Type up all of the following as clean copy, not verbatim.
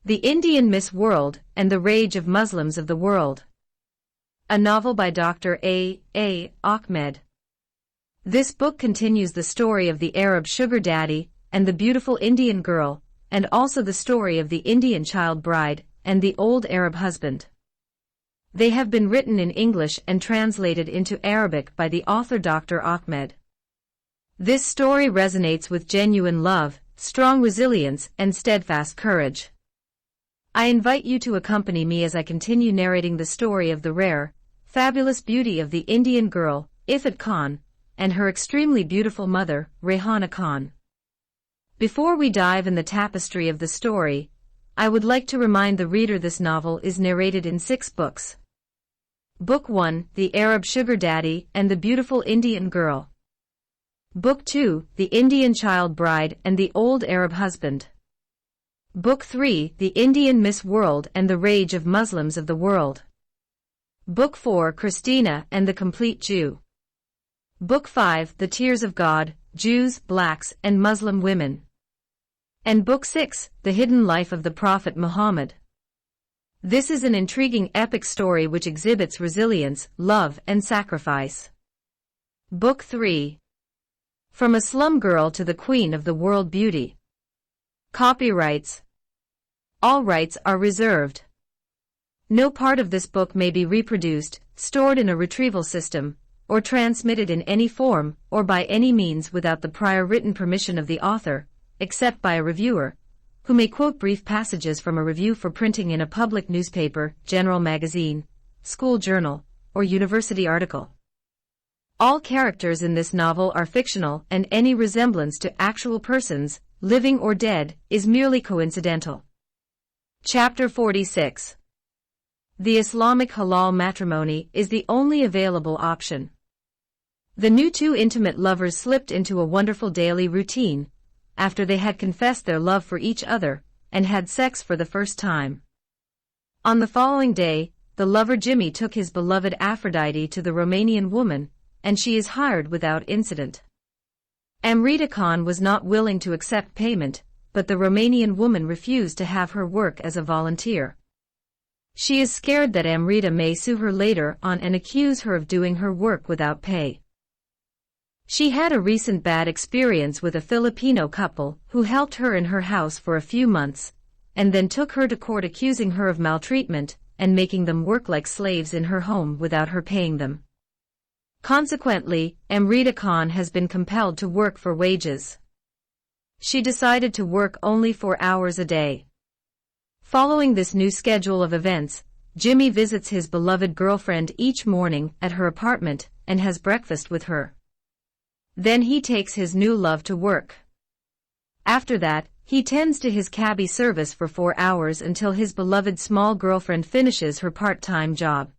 The Indian Miss World and the Rage of Muslims of the World. A novel by Dr. A. Ahmed. This book continues the story of the Arab sugar daddy and the beautiful Indian girl, and also the story of the Indian child bride and the old Arab husband. They have been written in English and translated into Arabic by the author Dr. Ahmed. This story resonates with genuine love, strong resilience, and steadfast courage. I invite you to accompany me as I continue narrating the story of the rare, fabulous beauty of the Indian girl, Ifat Khan, and her extremely beautiful mother, Rehana Khan. Before we dive in the tapestry of the story, I would like to remind the reader this novel is narrated in 6 books. Book 1, The Arab Sugar Daddy and the Beautiful Indian Girl. Book 2, The Indian Child Bride and the Old Arab Husband. Book 3, The Indian Miss World and the Rage of Muslims of the World. Book 4, Christina and the Complete Jew. Book 5, The Tears of God, Jews, Blacks, and Muslim Women. And Book 6, The Hidden Life of the Prophet Muhammad. This is an intriguing epic story which exhibits resilience, love, and sacrifice. Book 3. From a Slum Girl to the Queen of the World Beauty. Copyrights. All rights are reserved. No part of this book may be reproduced, stored in a retrieval system, or transmitted in any form or by any means without the prior written permission of the author, except by a reviewer, who may quote brief passages from a review for printing in a public newspaper, general magazine, school journal, or university article. All characters in this novel are fictional, and any resemblance to actual persons, living or dead, is merely coincidental. Chapter 46. The Islamic halal matrimony is the only available option. The new two intimate lovers slipped into a wonderful daily routine, after they had confessed their love for each other, and had sex for the first time. On the following day, the lover Jimmy took his beloved Aphrodite to the Romanian woman, and she is hired without incident. Amrita Khan was not willing to accept payment, but the Romanian woman refused to have her work as a volunteer. She is scared that Amrita may sue her later on and accuse her of doing her work without pay. She had a recent bad experience with a Filipino couple who helped her in her house for a few months, and then took her to court accusing her of maltreatment and making them work like slaves in her home without her paying them. Consequently, Amrita Khan has been compelled to work for wages. She decided to work only 4 hours a day. Following this new schedule of events, Jimmy visits his beloved girlfriend each morning at her apartment and has breakfast with her. Then he takes his new love to work. After that, he tends to his cabbie service for 4 hours until his beloved small girlfriend finishes her part-time job.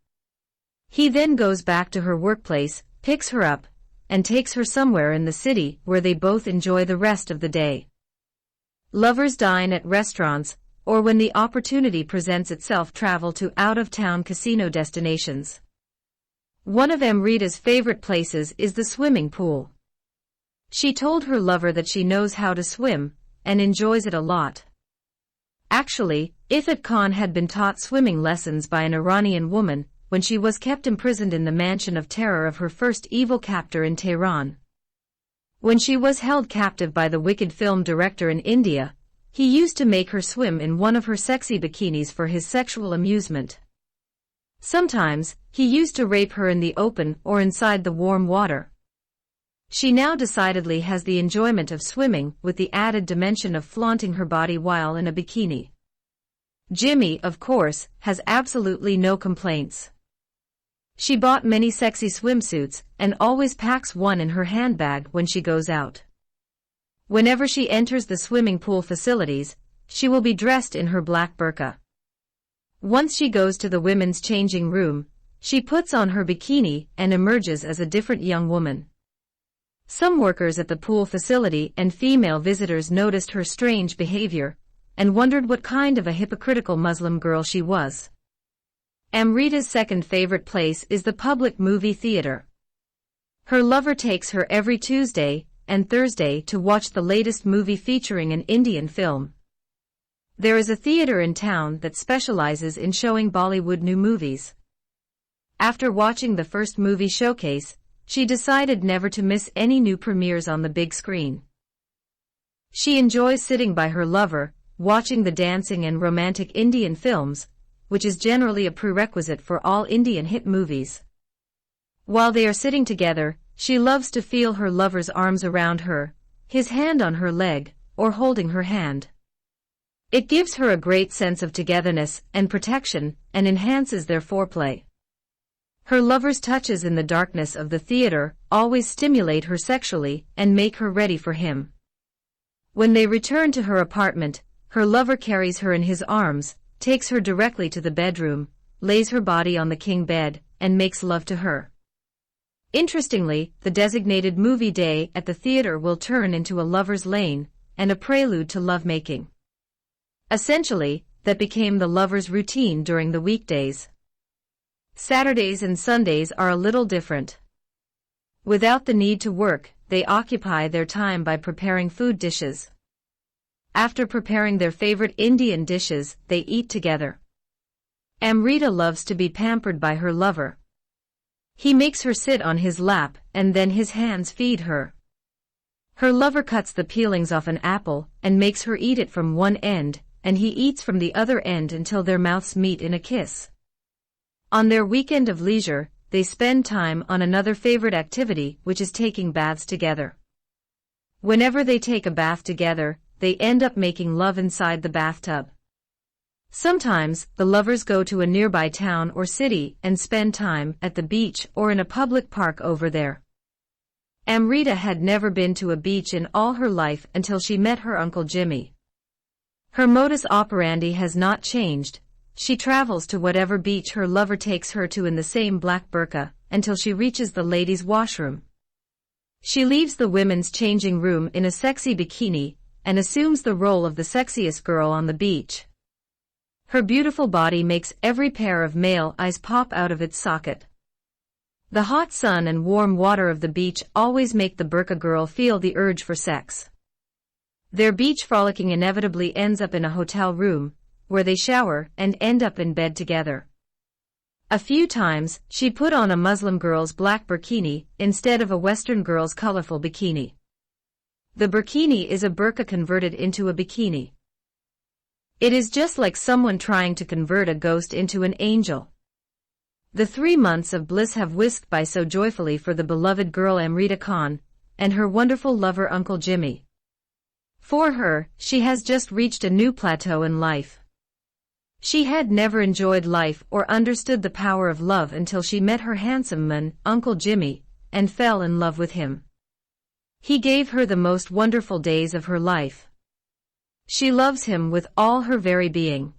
He then goes back to her workplace, picks her up, and takes her somewhere in the city where they both enjoy the rest of the day. Lovers dine at restaurants, or when the opportunity presents itself travel to out-of-town casino destinations. One of Amrita's favorite places is the swimming pool. She told her lover that she knows how to swim, and enjoys it a lot. Actually, Ifat Khan had been taught swimming lessons by an Iranian woman when she was kept imprisoned in the mansion of terror of her first evil captor in Tehran. When she was held captive by the wicked film director in India, he used to make her swim in one of her sexy bikinis for his sexual amusement. Sometimes, he used to rape her in the open or inside the warm water. She now decidedly has the enjoyment of swimming with the added dimension of flaunting her body while in a bikini. Jimmy, of course, has absolutely no complaints. She bought many sexy swimsuits and always packs one in her handbag when she goes out. Whenever she enters the swimming pool facilities, she will be dressed in her black burqa. Once she goes to the women's changing room, she puts on her bikini and emerges as a different young woman. Some workers at the pool facility and female visitors noticed her strange behavior and wondered what kind of a hypocritical Muslim girl she was. Amrita's second favorite place is the public movie theater. Her lover takes her every Tuesday and Thursday to watch the latest movie featuring an Indian film. There is a theater in town that specializes in showing Bollywood new movies. After watching the first movie showcase, she decided never to miss any new premieres on the big screen. She enjoys sitting by her lover, watching the dancing and romantic Indian films, which is generally a prerequisite for all Indian hit movies. While they are sitting together, she loves to feel her lover's arms around her, his hand on her leg, or holding her hand. It gives her a great sense of togetherness and protection, and enhances their foreplay. Her lover's touches in the darkness of the theater always stimulate her sexually and make her ready for him. When they return to her apartment, her lover carries her in his arms, takes her directly to the bedroom, lays her body on the king bed, and makes love to her. Interestingly, the designated movie day at the theater will turn into a lover's lane, and a prelude to lovemaking. Essentially, that became the lovers' routine during the weekdays. Saturdays and Sundays are a little different. Without the need to work, they occupy their time by preparing food dishes. After preparing their favorite Indian dishes, they eat together. Amrita loves to be pampered by her lover. He makes her sit on his lap, and then his hands feed her. Her lover cuts the peelings off an apple, and makes her eat it from one end, and he eats from the other end until their mouths meet in a kiss. On their weekend of leisure, they spend time on another favorite activity, which is taking baths together. Whenever they take a bath together, they end up making love inside the bathtub. Sometimes, the lovers go to a nearby town or city and spend time at the beach or in a public park over there. Amrita had never been to a beach in all her life until she met her Uncle Jimmy. Her modus operandi has not changed. She travels to whatever beach her lover takes her to in the same black burqa, until she reaches the ladies' washroom. She leaves the women's changing room in a sexy bikini, and assumes the role of the sexiest girl on the beach. Her beautiful body makes every pair of male eyes pop out of its socket. The hot sun and warm water of the beach always make the burqa girl feel the urge for sex. Their beach frolicking inevitably ends up in a hotel room, where they shower and end up in bed together. A few times, she put on a Muslim girl's black burkini instead of a Western girl's colorful bikini. The burkini is a burqa converted into a bikini. It is just like someone trying to convert a ghost into an angel. The 3 months of bliss have whisked by so joyfully for the beloved girl Amrita Khan, and her wonderful lover Uncle Jimmy. For her, she has just reached a new plateau in life. She had never enjoyed life or understood the power of love until she met her handsome man, Uncle Jimmy, and fell in love with him. He gave her the most wonderful days of her life. She loves him with all her very being.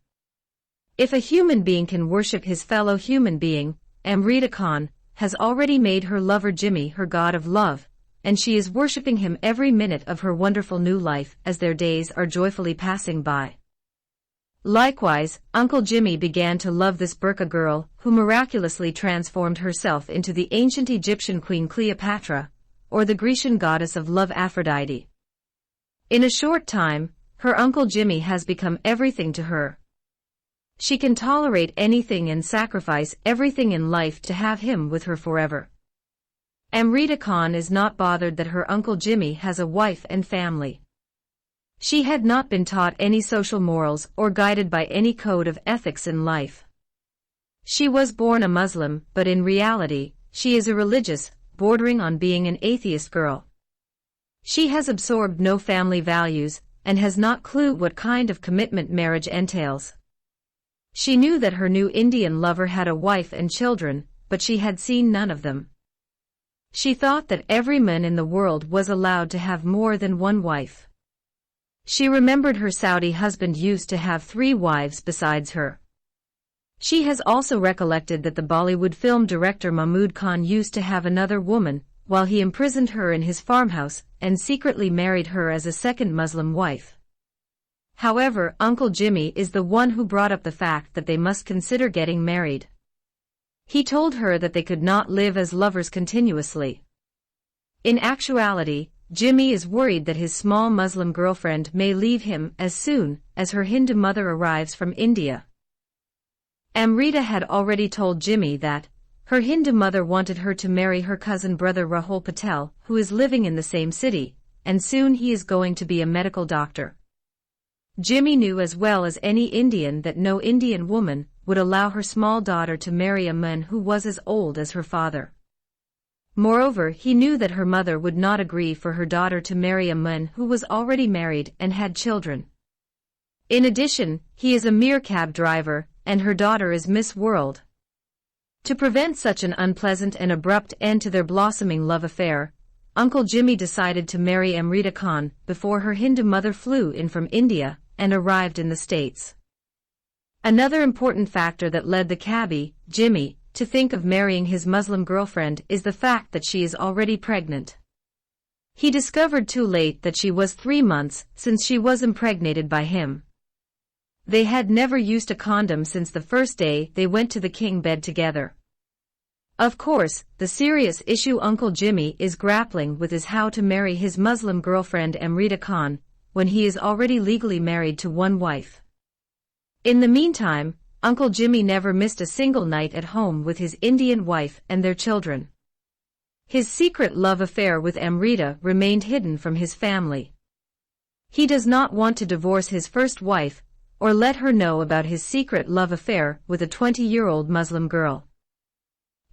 If a human being can worship his fellow human being, Amrita Khan has already made her lover Jimmy her god of love, and she is worshipping him every minute of her wonderful new life as their days are joyfully passing by. Likewise, Uncle Jimmy began to love this burqa girl, who miraculously transformed herself into the ancient Egyptian queen Cleopatra, or the Grecian goddess of love Aphrodite. In a short time, her Uncle Jimmy has become everything to her. She can tolerate anything and sacrifice everything in life to have him with her forever. Amrita Khan is not bothered that her Uncle Jimmy has a wife and family. She had not been taught any social morals or guided by any code of ethics in life. She was born a Muslim, but in reality, she is a religious, bordering on being an atheist girl. She has absorbed no family values, and has not clue what kind of commitment marriage entails. She knew that her new Indian lover had a wife and children, but she had seen none of them. She thought that every man in the world was allowed to have more than one wife. She remembered her Saudi husband used to have 3 wives besides her. She has also recollected that the Bollywood film director Mahmood Khan used to have another woman, while he imprisoned her in his farmhouse and secretly married her as a second Muslim wife. However, Uncle Jimmy is the one who brought up the fact that they must consider getting married. He told her that they could not live as lovers continuously. In actuality, Jimmy is worried that his small Muslim girlfriend may leave him as soon as her Hindu mother arrives from India. Amrita had already told Jimmy that her Hindu mother wanted her to marry her cousin brother Rahul Patel, who is living in the same city, and soon he is going to be a medical doctor. Jimmy knew as well as any Indian that no Indian woman would allow her small daughter to marry a man who was as old as her father. Moreover, he knew that her mother would not agree for her daughter to marry a man who was already married and had children. In addition, he is a mere cab driver, and her daughter is Miss World. To prevent such an unpleasant and abrupt end to their blossoming love affair, Uncle Jimmy decided to marry Amrita Khan before her Hindu mother flew in from India and arrived in the States. Another important factor that led the cabbie, Jimmy, to think of marrying his Muslim girlfriend is the fact that she is already pregnant. He discovered too late that she was 3 months since she was impregnated by him. They had never used a condom since the first day they went to the king bed together. Of course, the serious issue Uncle Jimmy is grappling with is how to marry his Muslim girlfriend Amrita Khan when he is already legally married to one wife. In the meantime, Uncle Jimmy never missed a single night at home with his Indian wife and their children. His secret love affair with Amrita remained hidden from his family. He does not want to divorce his first wife or let her know about his secret love affair with a 20-year-old Muslim girl.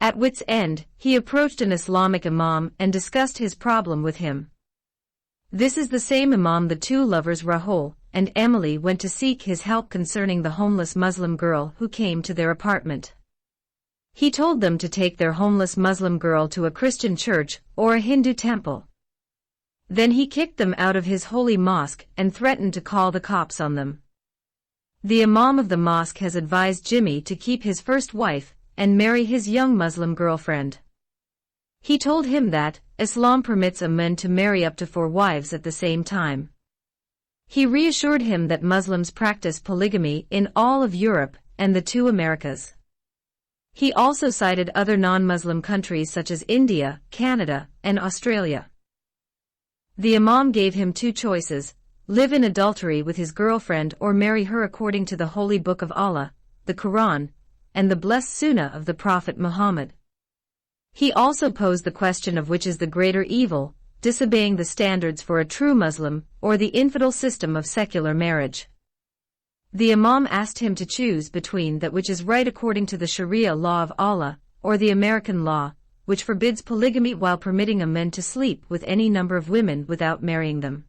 At wit's end, he approached an Islamic imam and discussed his problem with him. This is the same imam the two lovers Rahul and Emily went to seek his help concerning the homeless Muslim girl who came to their apartment. He told them to take their homeless Muslim girl to a Christian church or a Hindu temple. Then he kicked them out of his holy mosque and threatened to call the cops on them. The imam of the mosque has advised Jimmy to keep his first wife and marry his young Muslim girlfriend. He told him that Islam permits a man to marry up to 4 wives at the same time. He reassured him that Muslims practice polygamy in all of Europe and the 2 Americas. He also cited other non-Muslim countries such as India, Canada, and Australia. The imam gave him 2 choices: live in adultery with his girlfriend or marry her according to the holy book of Allah, the Quran, and the blessed Sunnah of the Prophet Muhammad. He also posed the question of which is the greater evil, disobeying the standards for a true Muslim or the infidel system of secular marriage. The imam asked him to choose between that which is right according to the Sharia law of Allah or the American law, which forbids polygamy while permitting a man to sleep with any number of women without marrying them.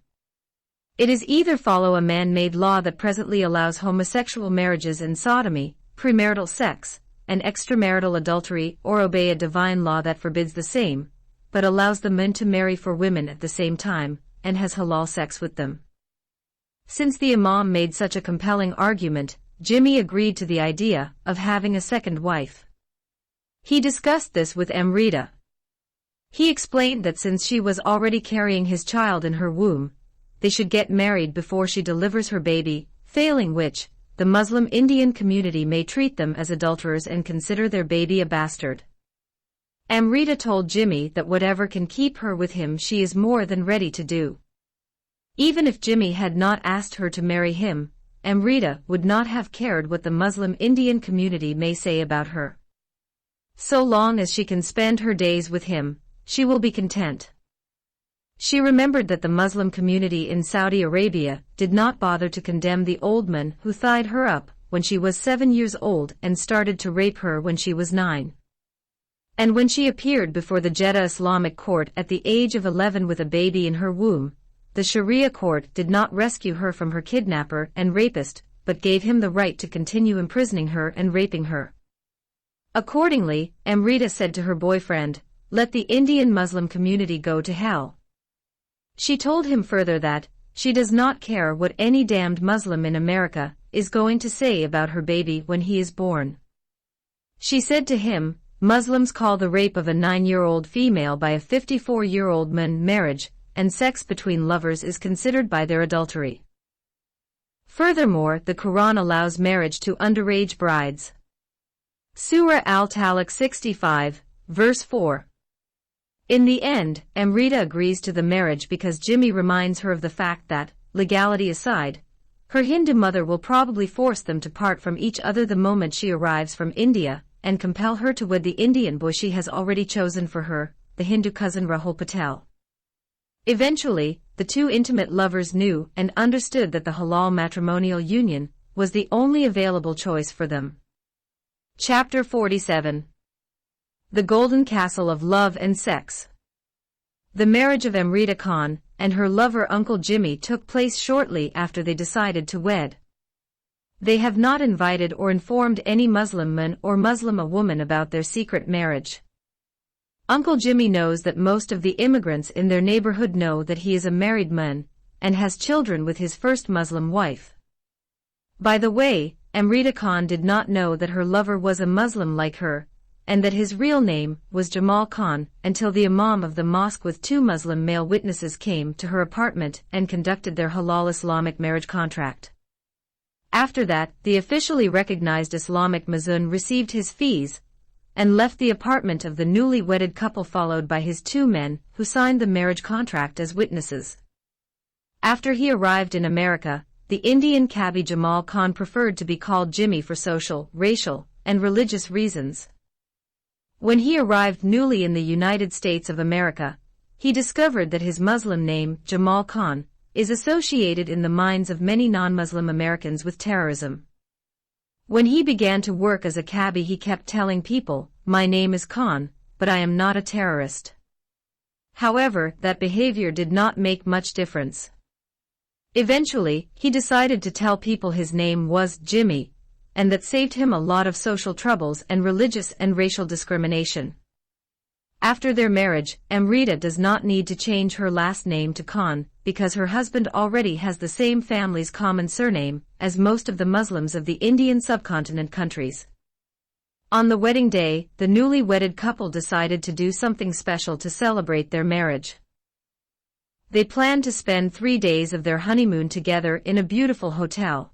It is either follow a man-made law that presently allows homosexual marriages and sodomy, premarital sex, and extramarital adultery, or obey a divine law that forbids the same, but allows the men to marry 4 women at the same time, and has halal sex with them. Since the imam made such a compelling argument, Jimmy agreed to the idea of having a second wife. He discussed this with Amrita. He explained that since she was already carrying his child in her womb, they should get married before she delivers her baby, failing which, the Muslim Indian community may treat them as adulterers and consider their baby a bastard. Amrita told Jimmy that whatever can keep her with him she is more than ready to do. Even if Jimmy had not asked her to marry him, Amrita would not have cared what the Muslim Indian community may say about her. So long as she can spend her days with him, she will be content. She remembered that the Muslim community in Saudi Arabia did not bother to condemn the old man who tied her up when she was 7 years old and started to rape her when she was 9. And when she appeared before the Jeddah Islamic court at the age of 11 with a baby in her womb, the Sharia court did not rescue her from her kidnapper and rapist, but gave him the right to continue imprisoning her and raping her. Accordingly, Amrita said to her boyfriend, "Let the Indian Muslim community go to hell." She told him further that she does not care what any damned Muslim in America is going to say about her baby when he is born. She said to him, "Muslims call the rape of a 9-year-old female by a 54-year-old man marriage, and sex between lovers is considered by their adultery. Furthermore, the Quran allows marriage to underage brides." Surah Al-Talaq 65, verse 4. In the end, Amrita agrees to the marriage because Jimmy reminds her of the fact that, legality aside, her Hindu mother will probably force them to part from each other the moment she arrives from India, and compel her to wed the Indian boy she has already chosen for her, the Hindu cousin Rahul Patel. Eventually, the two intimate lovers knew and understood that the halal matrimonial union was the only available choice for them. Chapter 47. The Golden Castle of Love and Sex. The marriage of Amrita Khan and her lover Uncle Jimmy took place shortly after they decided to wed. They have not invited or informed any Muslim man or Muslim woman about their secret marriage. Uncle Jimmy knows that most of the immigrants in their neighborhood know that he is a married man and has children with his first Muslim wife. By the way, Amrita Khan did not know that her lover was a Muslim like her, and that his real name was Jamal Khan, until the imam of the mosque with two Muslim male witnesses came to her apartment and conducted their halal Islamic marriage contract. After that, the officially recognized Islamic Mazun received his fees and left the apartment of the newly wedded couple, followed by his two men who signed the marriage contract as witnesses. After he arrived in America, the Indian cabbie Jamal Khan preferred to be called Jimmy for social, racial, and religious reasons. When he arrived newly in the United States of America, he discovered that his Muslim name, Jamal Khan, is associated in the minds of many non-Muslim Americans with terrorism. When he began to work as a cabbie, he kept telling people, "My name is Khan, but I am not a terrorist." However, that behavior did not make much difference. Eventually, he decided to tell people his name was Jimmy, and that saved him a lot of social troubles and religious and racial discrimination. After their marriage, Amrita does not need to change her last name to Khan, because her husband already has the same family's common surname as most of the Muslims of the Indian subcontinent countries. On the wedding day, the newly wedded couple decided to do something special to celebrate their marriage. They planned to spend 3 days of their honeymoon together in a beautiful hotel.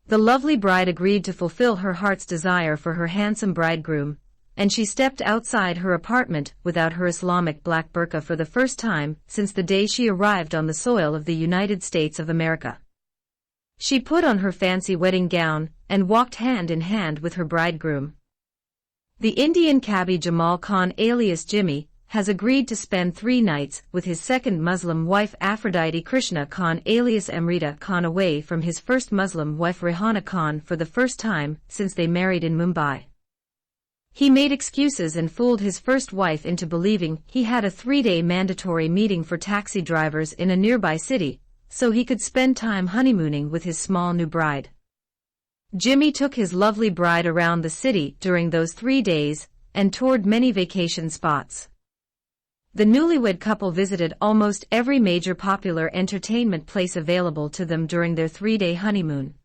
The lovely bride agreed to fulfill her heart's desire for her handsome bridegroom, and she stepped outside her apartment without her Islamic black burqa for the first time since the day she arrived on the soil of the United States of America. She put on her fancy wedding gown and walked hand in hand with her bridegroom. The Indian cabbie Jamal Khan alias Jimmy has agreed to spend 3 nights with his second Muslim wife Aphrodite Krishna Khan alias Amrita Khan away from his first Muslim wife Rehana Khan for the first time since they married in Mumbai. He made excuses and fooled his first wife into believing he had a 3-day mandatory meeting for taxi drivers in a nearby city, so he could spend time honeymooning with his small new bride. Jimmy took his lovely bride around the city during those 3 days and toured many vacation spots. The newlywed couple visited almost every major popular entertainment place available to them during their 3-day honeymoon.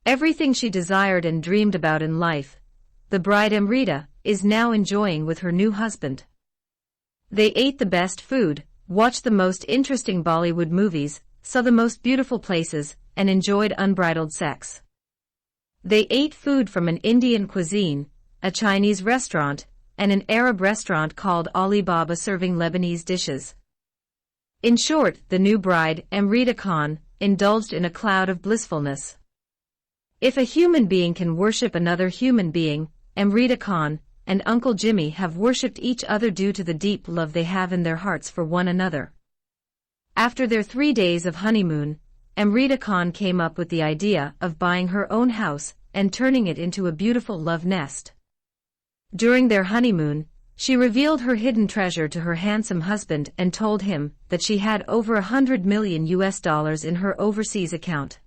Everything she desired and dreamed about in life, the bride Amrita is now enjoying with her new husband. They ate the best food, watched the most interesting Bollywood movies, saw the most beautiful places, and enjoyed unbridled sex. They ate food from an Indian cuisine, a Chinese restaurant, and an Arab restaurant called Ali Baba serving Lebanese dishes. In short, the new bride, Amrita Khan, indulged in a cloud of blissfulness. If a human being can worship another human being, Amrita Khan and Uncle Jimmy have worshipped each other due to the deep love they have in their hearts for one another. After their 3 days of honeymoon, Amrita Khan came up with the idea of buying her own house and turning it into a beautiful love nest. During their honeymoon, she revealed her hidden treasure to her handsome husband and told him that she had over $100 million in her overseas account.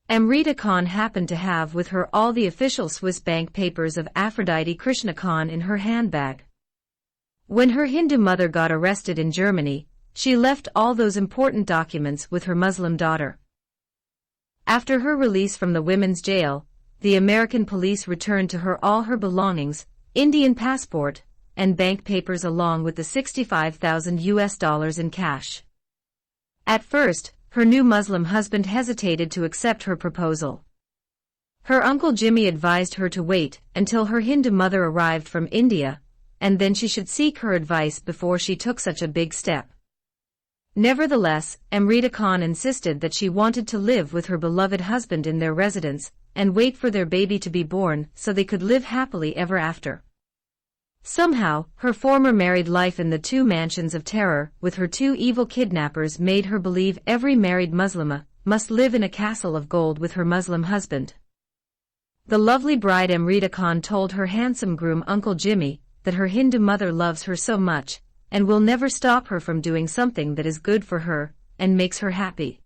Amrita Khan happened to have with her all the official Swiss bank papers of Aphrodite Krishna Khan in her handbag. When her Hindu mother got arrested in Germany, she left all those important documents with her Muslim daughter. After her release from the women's jail, the American police returned to her all her belongings, Indian passport, and bank papers along with the $65,000 in cash. At first, her new Muslim husband hesitated to accept her proposal. Her Uncle Jimmy advised her to wait until her Hindu mother arrived from India, and then she should seek her advice before she took such a big step. Nevertheless, Amrita Khan insisted that she wanted to live with her beloved husband in their residence, and wait for their baby to be born so they could live happily ever after. Somehow, her former married life in the 2 mansions of terror with her 2 evil kidnappers made her believe every married Muslima must live in a castle of gold with her Muslim husband. The lovely bride Amrita Khan told her handsome groom Uncle Jimmy that her Hindu mother loves her so much and will never stop her from doing something that is good for her and makes her happy.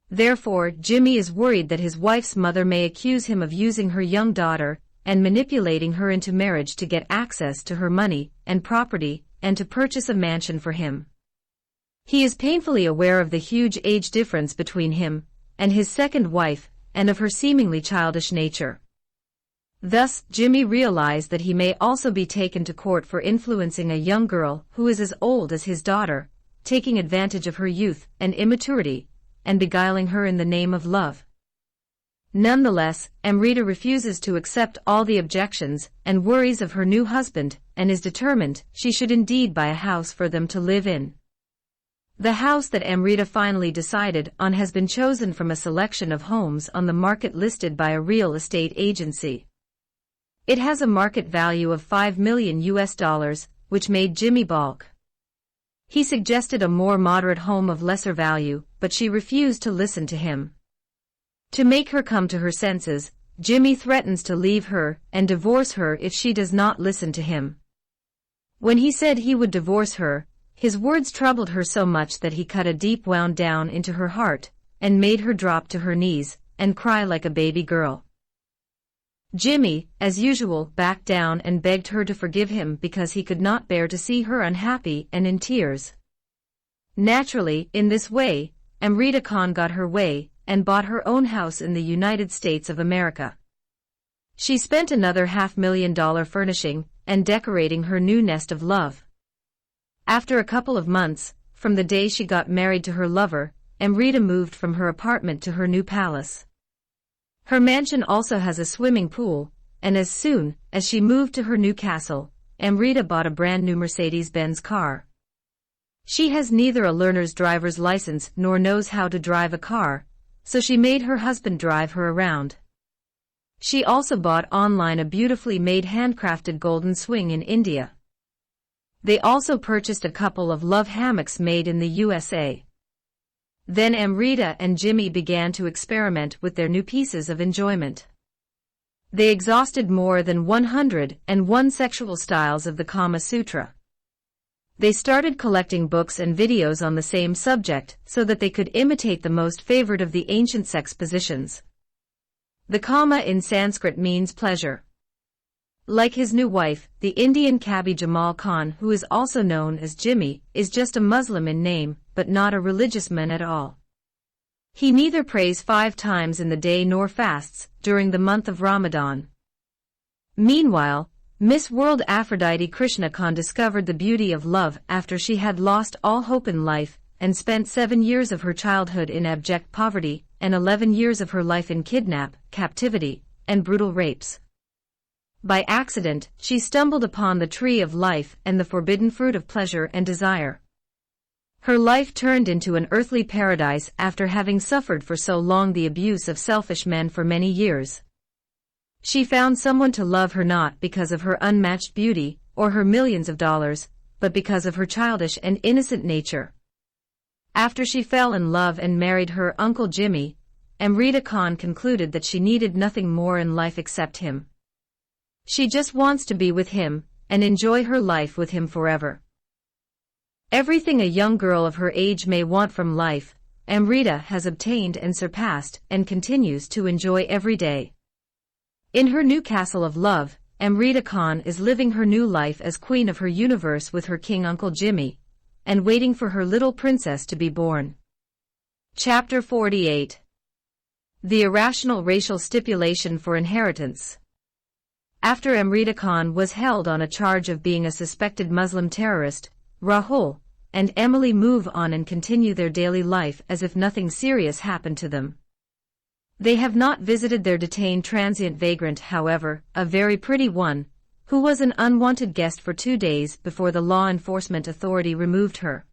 Therefore, Jimmy is worried that his wife's mother may accuse him of using her young daughter and manipulating her into marriage to get access to her money and property and to purchase a mansion for him. He is painfully aware of the huge age difference between him and his second wife and of her seemingly childish nature. Thus, Jimmy realized that he may also be taken to court for influencing a young girl who is as old as his daughter, taking advantage of her youth and immaturity, and beguiling her in the name of love. Nonetheless, Amrita refuses to accept all the objections and worries of her new husband and is determined she should indeed buy a house for them to live in. The house that Amrita finally decided on has been chosen from a selection of homes on the market listed by a real estate agency. It has a market value of $5 million, which made Jimmy balk. He suggested a more moderate home of lesser value, but she refused to listen to him. To make her come to her senses, Jimmy threatens to leave her and divorce her if she does not listen to him. When he said he would divorce her, his words troubled her so much that he cut a deep wound down into her heart and made her drop to her knees and cry like a baby girl. Jimmy, as usual, backed down and begged her to forgive him because he could not bear to see her unhappy and in tears. Naturally, in this way, Amrita Khan got her way and bought her own house in the United States of America. She spent another $500,000 furnishing and decorating her new nest of love. After a couple of months, from the day she got married to her lover, Amrita moved from her apartment to her new palace. Her mansion also has a swimming pool, and as soon as she moved to her new castle, Amrita bought a brand new Mercedes-Benz car. She has neither a learner's driver's license nor knows how to drive a car, so she made her husband drive her around. She also bought online a beautifully made handcrafted golden swing in India. They also purchased a couple of love hammocks made in the USA. Then Amrita and Jimmy began to experiment with their new pieces of enjoyment. They exhausted more than 101 sexual styles of the Kama Sutra. They started collecting books and videos on the same subject so that they could imitate the most favored of the ancient sex positions. The Kama in Sanskrit means pleasure. Like his new wife, the Indian cabbie Jamal Khan, who is also known as Jimmy, is just a Muslim in name, but not a religious man at all. He neither prays 5 times in the day nor fasts during the month of Ramadan. Meanwhile, Miss World Aphrodite Krishna Khan discovered the beauty of love after she had lost all hope in life and spent 7 years of her childhood in abject poverty and 11 years of her life in captivity, and brutal rapes. By accident, she stumbled upon the tree of life and the forbidden fruit of pleasure and desire. Her life turned into an earthly paradise after having suffered for so long the abuse of selfish men for many years. She found someone to love her not because of her unmatched beauty or her millions of dollars, but because of her childish and innocent nature. After she fell in love and married her Uncle Jimmy, Amrita Khan concluded that she needed nothing more in life except him. She just wants to be with him and enjoy her life with him forever. Everything a young girl of her age may want from life, Amrita has obtained and surpassed and continues to enjoy every day. In her new castle of love, Amrita Khan is living her new life as queen of her universe with her king Uncle Jimmy, and waiting for her little princess to be born. Chapter 48. The Irrational Racial Stipulation for Inheritance. After Amrita Khan was held on a charge of being a suspected Muslim terrorist, Rahul and Emily move on and continue their daily life as if nothing serious happened to them. They have not visited their detained transient vagrant, however, a very pretty one, who was an unwanted guest for 2 days before the law enforcement authority removed her.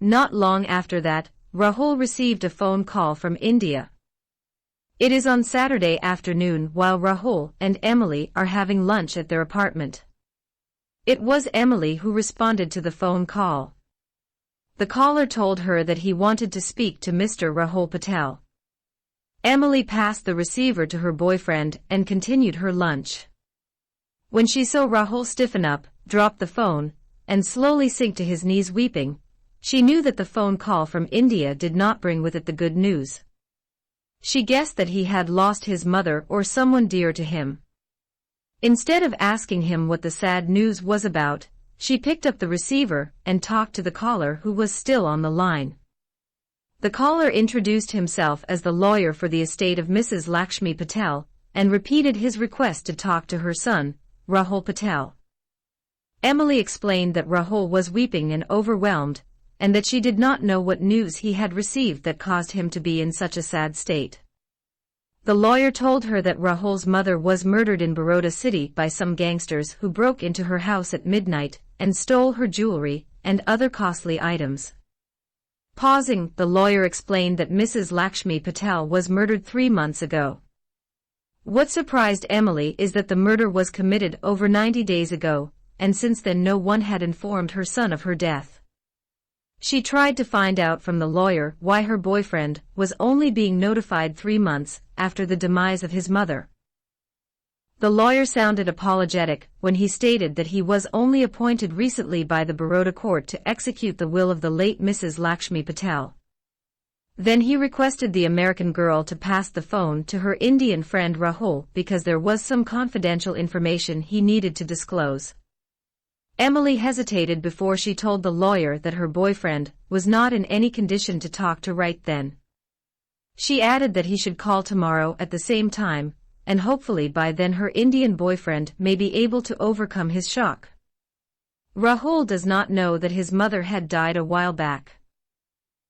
Not long after that, Rahul received a phone call from India. It is on Saturday afternoon while Rahul and Emily are having lunch at their apartment. It was Emily who responded to the phone call. The caller told her that he wanted to speak to Mr. Rahul Patel. Emily passed the receiver to her boyfriend and continued her lunch. When she saw Rahul stiffen up, drop the phone, and slowly sink to his knees weeping, she knew that the phone call from India did not bring with it the good news. She guessed that he had lost his mother or someone dear to him. Instead of asking him what the sad news was about, she picked up the receiver and talked to the caller who was still on the line. The caller introduced himself as the lawyer for the estate of Mrs. Lakshmi Patel, and repeated his request to talk to her son, Rahul Patel. Emily explained that Rahul was weeping and overwhelmed, and that she did not know what news he had received that caused him to be in such a sad state. The lawyer told her that Rahul's mother was murdered in Baroda city by some gangsters who broke into her house at midnight and stole her jewelry and other costly items. Pausing, the lawyer explained that Mrs. Lakshmi Patel was murdered 3 months ago. What surprised Emily is that the murder was committed over 90 days ago, and since then no one had informed her son of her death. She tried to find out from the lawyer why her boyfriend was only being notified 3 months after the demise of his mother. The lawyer sounded apologetic when he stated that he was only appointed recently by the Baroda court to execute the will of the late Mrs. Lakshmi Patel. Then he requested the American girl to pass the phone to her Indian friend Rahul because there was some confidential information he needed to disclose. Emily hesitated before she told the lawyer that her boyfriend was not in any condition to talk to right then. She added that he should call tomorrow at the same time, and hopefully by then her Indian boyfriend may be able to overcome his shock. Rahul does not know that his mother had died a while back.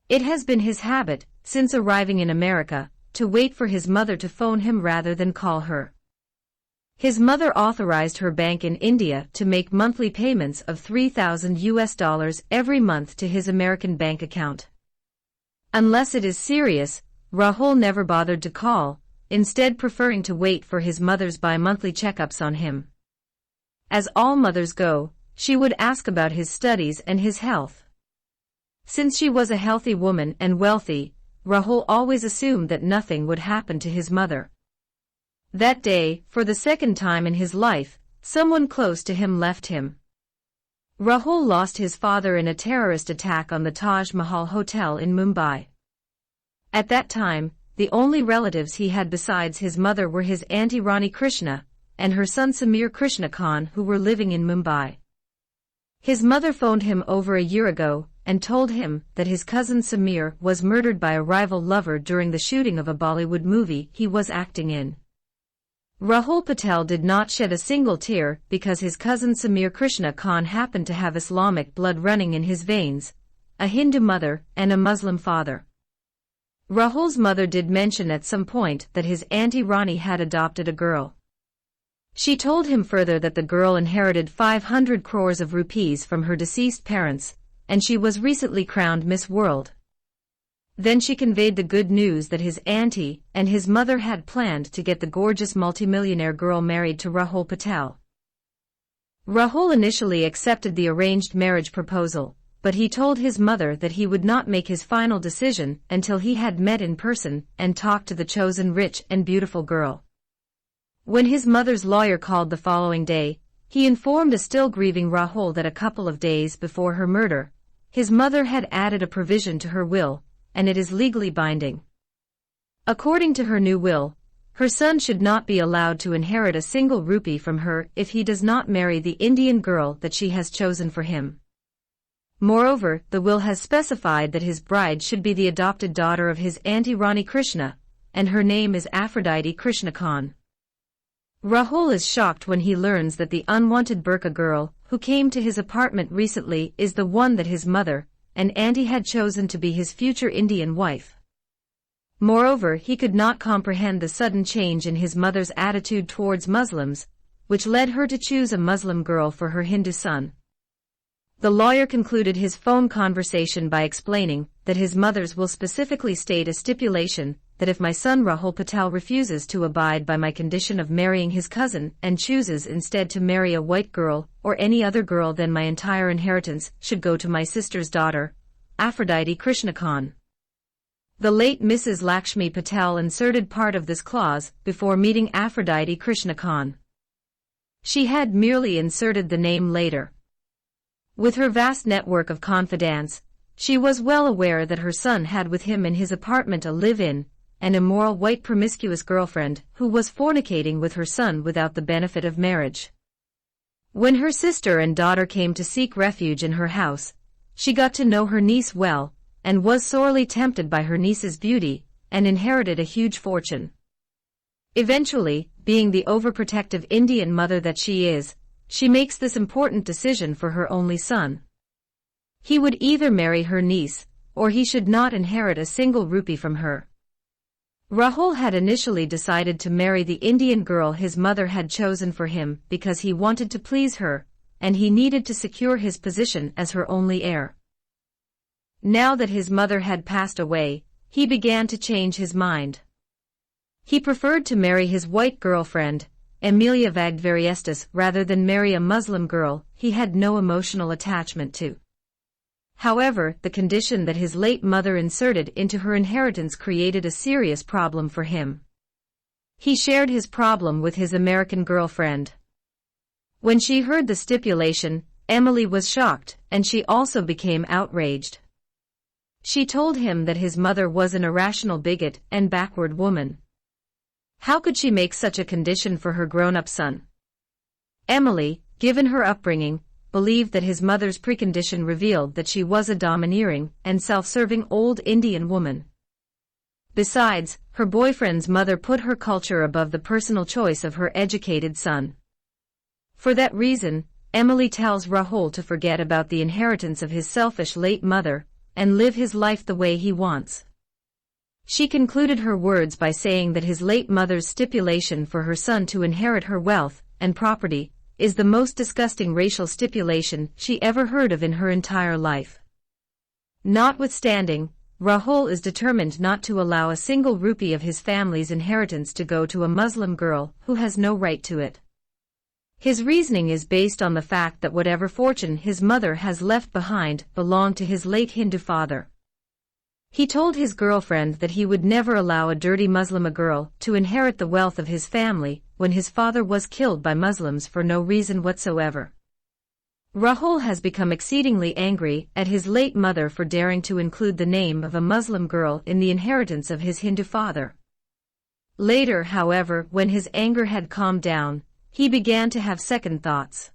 It has been his habit, since arriving in America, to wait for his mother to phone him rather than call her. His mother authorized her bank in India to make monthly payments of $3,000 every month to his American bank account. Unless it is serious, Rahul never bothered to call, instead preferring to wait for his mother's bi-monthly checkups on him. As all mothers go, she would ask about his studies and his health. Since she was a healthy woman and wealthy, Rahul always assumed that nothing would happen to his mother. That day, for the second time in his life, someone close to him left him. Rahul lost his father in a terrorist attack on the Taj Mahal Hotel in Mumbai. At that time, the only relatives he had besides his mother were his auntie Rani Krishna and her son Samir Krishna Khan, who were living in Mumbai. His mother phoned him over a year ago and told him that his cousin Samir was murdered by a rival lover during the shooting of a Bollywood movie he was acting in. Rahul Patel did not shed a single tear because his cousin Samir Krishna Khan happened to have Islamic blood running in his veins, a Hindu mother and a Muslim father. Rahul's mother did mention at some point that his auntie Rani had adopted a girl. She told him further that the girl inherited 500 crores of rupees from her deceased parents, and she was recently crowned Miss World. Then she conveyed the good news that his auntie and his mother had planned to get the gorgeous multimillionaire girl married to Rahul Patel. Rahul initially accepted the arranged marriage proposal, but he told his mother that he would not make his final decision until he had met in person and talked to the chosen rich and beautiful girl. When his mother's lawyer called the following day, he informed a still grieving Rahul that a couple of days before her murder, his mother had added a provision to her will, and it is legally binding. According to her new will, her son should not be allowed to inherit a single rupee from her if he does not marry the Indian girl that she has chosen for him. Moreover, the will has specified that his bride should be the adopted daughter of his auntie Rani Krishna, and her name is Aphrodite Krishna Khan. Rahul is shocked when he learns that the unwanted Burqa girl, who came to his apartment recently, is the one that his mother and auntie had chosen to be his future Indian wife. Moreover, he could not comprehend the sudden change in his mother's attitude towards Muslims, which led her to choose a Muslim girl for her Hindu son. The lawyer concluded his phone conversation by explaining that his mother's will specifically state a stipulation that if my son Rahul Patel refuses to abide by my condition of marrying his cousin and chooses instead to marry a white girl or any other girl, then my entire inheritance should go to my sister's daughter, Aphrodite Krishnakan. The late Mrs. Lakshmi Patel inserted part of this clause before meeting Aphrodite Krishnakan. She had merely inserted the name later. With her vast network of confidants, she was well aware that her son had with him in his apartment a live-in, an immoral white promiscuous girlfriend who was fornicating with her son without the benefit of marriage. When her sister and daughter came to seek refuge in her house, she got to know her niece well, and was sorely tempted by her niece's beauty, and inherited a huge fortune. Eventually, being the overprotective Indian mother that she is, she makes this important decision for her only son. He would either marry her niece, or he should not inherit a single rupee from her. Rahul had initially decided to marry the Indian girl his mother had chosen for him because he wanted to please her, and he needed to secure his position as her only heir. Now that his mother had passed away, he began to change his mind. He preferred to marry his white girlfriend, Emilia Vagdvariestas, rather than marry a Muslim girl he had no emotional attachment to. However, the condition that his late mother inserted into her inheritance created a serious problem for him. He shared his problem with his American girlfriend. When she heard the stipulation, Emily was shocked, and she also became outraged. She told him that his mother was an irrational bigot and backward woman. How could she make such a condition for her grown-up son? Emily, given her upbringing, believed that his mother's precondition revealed that she was a domineering and self-serving old Indian woman. Besides, her boyfriend's mother put her culture above the personal choice of her educated son. For that reason, Emily tells Rahul to forget about the inheritance of his selfish late mother and live his life the way he wants. She concluded her words by saying that his late mother's stipulation for her son to inherit her wealth and property is the most disgusting racial stipulation she ever heard of in her entire life. Notwithstanding, Rahul is determined not to allow a single rupee of his family's inheritance to go to a Muslim girl who has no right to it. His reasoning is based on the fact that whatever fortune his mother has left behind belonged to his late Hindu father. He told his girlfriend that he would never allow a dirty Muslim girl to inherit the wealth of his family when his father was killed by Muslims for no reason whatsoever. Rahul has become exceedingly angry at his late mother for daring to include the name of a Muslim girl in the inheritance of his Hindu father. Later, however, when his anger had calmed down, he began to have second thoughts.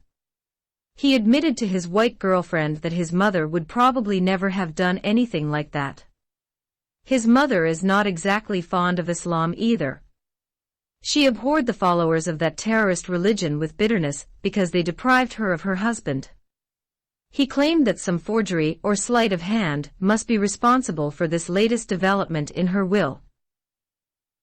He admitted to his white girlfriend that his mother would probably never have done anything like that. His mother is not exactly fond of Islam either. She abhorred the followers of that terrorist religion with bitterness because they deprived her of her husband. He claimed that some forgery or sleight of hand must be responsible for this latest development in her will.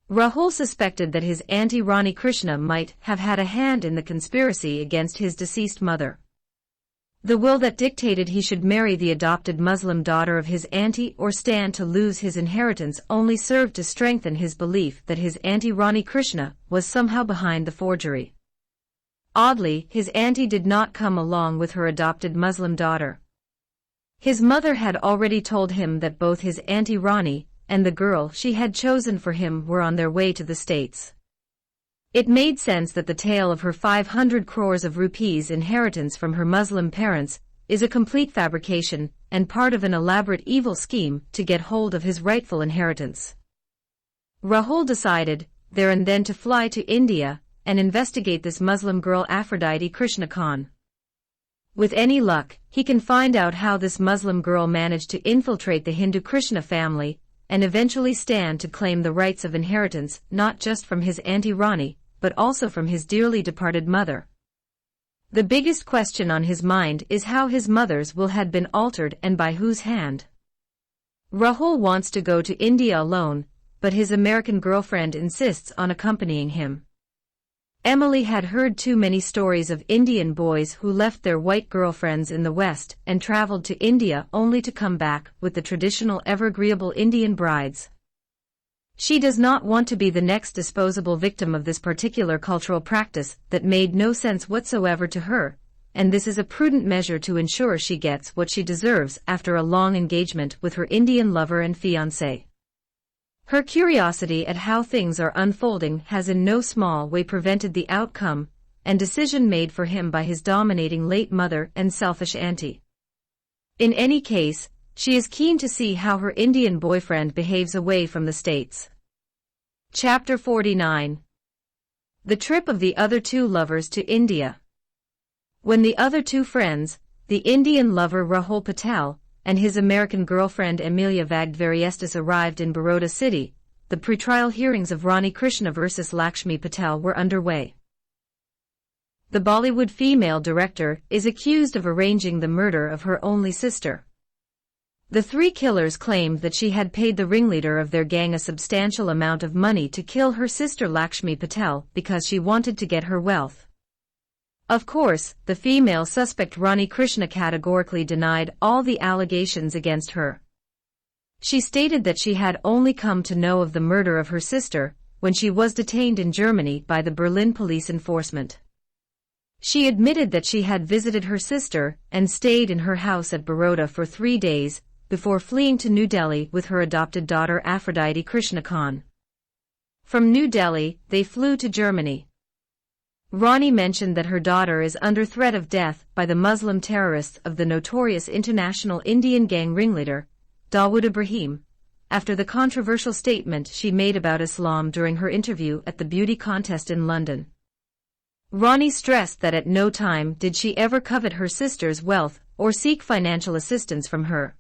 Rahul suspected that his auntie Rani Krishna might have had a hand in the conspiracy against his deceased mother. The will that dictated he should marry the adopted Muslim daughter of his auntie or stand to lose his inheritance only served to strengthen his belief that his auntie Rani Krishna was somehow behind the forgery. Oddly, his auntie did not come along with her adopted Muslim daughter. His mother had already told him that both his auntie Rani and the girl she had chosen for him were on their way to the States. It made sense that the tale of her 500 crores of rupees inheritance from her Muslim parents is a complete fabrication and part of an elaborate evil scheme to get hold of his rightful inheritance. Rahul decided, there and then, to fly to India and investigate this Muslim girl Aphrodite Krishnakan. With any luck, he can find out how this Muslim girl managed to infiltrate the Hindu Krishna family and eventually stand to claim the rights of inheritance not just from his auntie Rani, but also from his dearly departed mother. The biggest question on his mind is how his mother's will had been altered and by whose hand. Rahul wants to go to India alone, but his American girlfriend insists on accompanying him. Emily had heard too many stories of Indian boys who left their white girlfriends in the West and traveled to India only to come back with the traditional ever-agreeable Indian brides. She does not want to be the next disposable victim of this particular cultural practice that made no sense whatsoever to her, and this is a prudent measure to ensure she gets what she deserves after a long engagement with her Indian lover and fiancé. Her curiosity at how things are unfolding has in no small way prevented the outcome and decision made for him by his dominating late mother and selfish auntie. In any case, she is keen to see how her Indian boyfriend behaves away from the States. Chapter 49. The trip of the other two lovers to India. When the other two friends, the Indian lover Rahul Patel and his American girlfriend Amelia Vagdvaryestas arrived in Baroda city, the pretrial hearings of Rani Krishna vs. Lakshmi Patel were underway. The Bollywood female director is accused of arranging the murder of her only sister. The three killers claimed that she had paid the ringleader of their gang a substantial amount of money to kill her sister Lakshmi Patel because she wanted to get her wealth. Of course, the female suspect Rani Krishna categorically denied all the allegations against her. She stated that she had only come to know of the murder of her sister when she was detained in Germany by the Berlin police enforcement. She admitted that she had visited her sister and stayed in her house at Baroda for 3 days before fleeing to New Delhi with her adopted daughter Aphrodite Krishna Khan. From New Delhi, they flew to Germany. Rani mentioned that her daughter is under threat of death by the Muslim terrorists of the notorious international Indian gang ringleader, Dawood Ibrahim, after the controversial statement she made about Islam during her interview at the beauty contest in London. Rani stressed that at no time did she ever covet her sister's wealth or seek financial assistance from her.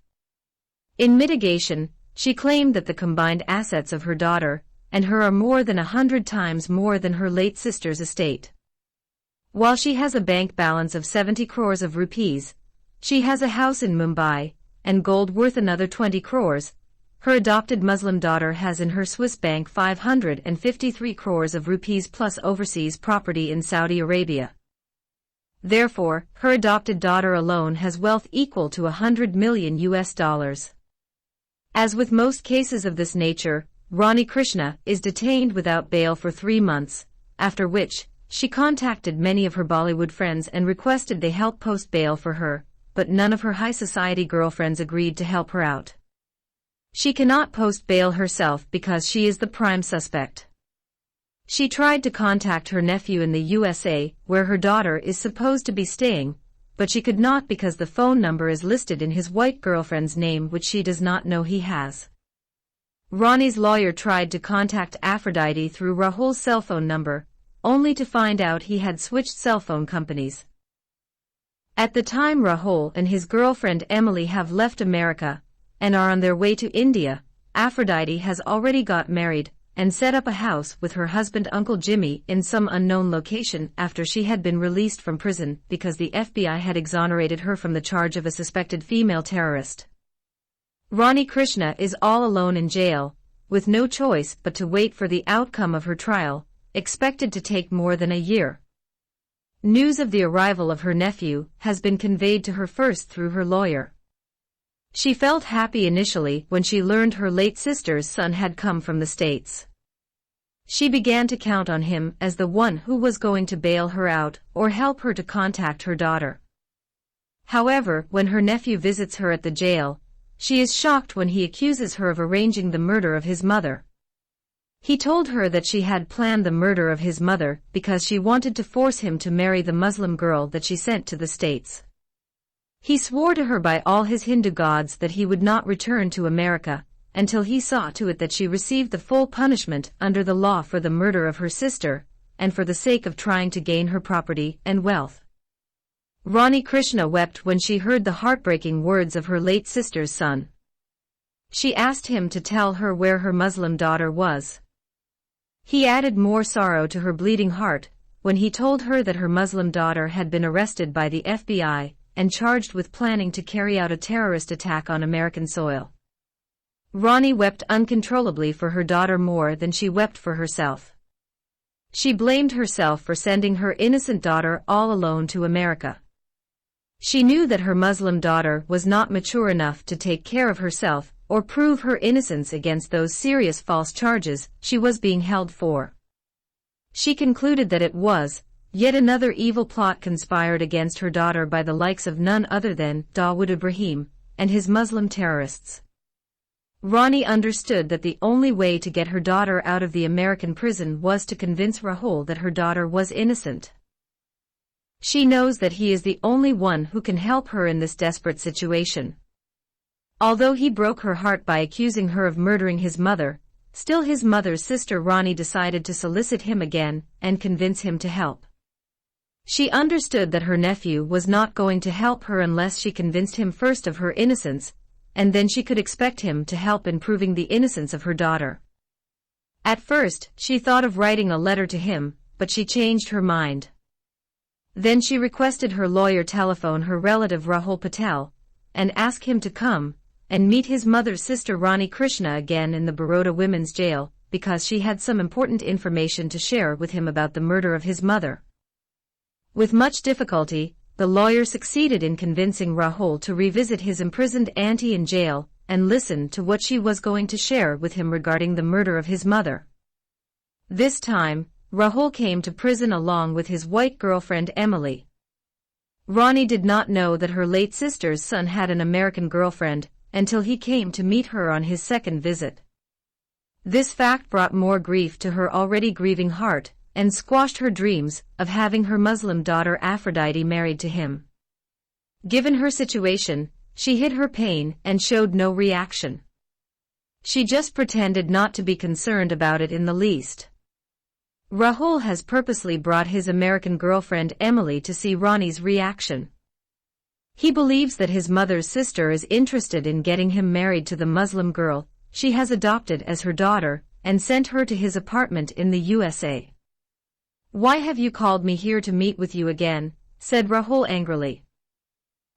In mitigation, she claimed that the combined assets of her daughter and her are more than 100 times more than her late sister's estate. While she has a bank balance of 70 crores of rupees, she has a house in Mumbai, and gold worth another 20 crores. Her adopted Muslim daughter has in her Swiss bank 553 crores of rupees plus overseas property in Saudi Arabia. Therefore, her adopted daughter alone has wealth equal to $100 million. As with most cases of this nature, Rani Krishna is detained without bail for 3 months, after which, she contacted many of her Bollywood friends and requested they help post bail for her, but none of her high society girlfriends agreed to help her out. She cannot post bail herself because she is the prime suspect. She tried to contact her nephew in the USA, where her daughter is supposed to be staying, but she could not because the phone number is listed in his white girlfriend's name, which she does not know he has. Rani's lawyer tried to contact Aphrodite through Rahul's cell phone number, only to find out he had switched cell phone companies. At the time Rahul and his girlfriend Emily have left America and are on their way to India, Aphrodite has already got married and set up a house with her husband Uncle Jimmy in some unknown location after she had been released from prison because the FBI had exonerated her from the charge of a suspected female terrorist. Rani Krishna is all alone in jail, with no choice but to wait for the outcome of her trial, expected to take more than a year. News of the arrival of her nephew has been conveyed to her first through her lawyer. She felt happy initially when she learned her late sister's son had come from the States. She began to count on him as the one who was going to bail her out or help her to contact her daughter. However, when her nephew visits her at the jail, she is shocked when he accuses her of arranging the murder of his mother. He told her that she had planned the murder of his mother because she wanted to force him to marry the Muslim girl that she sent to the States. He swore to her by all his Hindu gods that he would not return to America until he saw to it that she received the full punishment under the law for the murder of her sister and for the sake of trying to gain her property and wealth. Rani Krishna wept when she heard the heartbreaking words of her late sister's son. She asked him to tell her where her Muslim daughter was. He added more sorrow to her bleeding heart when he told her that her Muslim daughter had been arrested by the FBI and charged with planning to carry out a terrorist attack on American soil. Rani wept uncontrollably for her daughter more than she wept for herself. She blamed herself for sending her innocent daughter all alone to America. She knew that her Muslim daughter was not mature enough to take care of herself or prove her innocence against those serious false charges she was being held for. She concluded that it was yet another evil plot conspired against her daughter by the likes of none other than Dawood Ibrahim and his Muslim terrorists. Ronnie understood that the only way to get her daughter out of the American prison was to convince Rahul that her daughter was innocent. She knows that he is the only one who can help her in this desperate situation. Although he broke her heart by accusing her of murdering his mother, still his mother's sister Ronnie decided to solicit him again and convince him to help. She understood that her nephew was not going to help her unless she convinced him first of her innocence, and then she could expect him to help in proving the innocence of her daughter. At first, she thought of writing a letter to him, but she changed her mind. Then she requested her lawyer telephone her relative Rahul Patel and ask him to come and meet his mother's sister Rani Krishna again in the Baroda Women's Jail, because she had some important information to share with him about the murder of his mother. With much difficulty, the lawyer succeeded in convincing Rahul to revisit his imprisoned auntie in jail and listen to what she was going to share with him regarding the murder of his mother. This time, Rahul came to prison along with his white girlfriend Emily. Ronnie did not know that her late sister's son had an American girlfriend until he came to meet her on his second visit. This fact brought more grief to her already grieving heart and squashed her dreams of having her Muslim daughter Aphrodite married to him. Given her situation, she hid her pain and showed no reaction. She just pretended not to be concerned about it in the least. Rahul has purposely brought his American girlfriend Emily to see Ronnie's reaction. He believes that his mother's sister is interested in getting him married to the Muslim girl she has adopted as her daughter and sent her to his apartment in the USA. "Why have you called me here to meet with you again?" said Rahul angrily.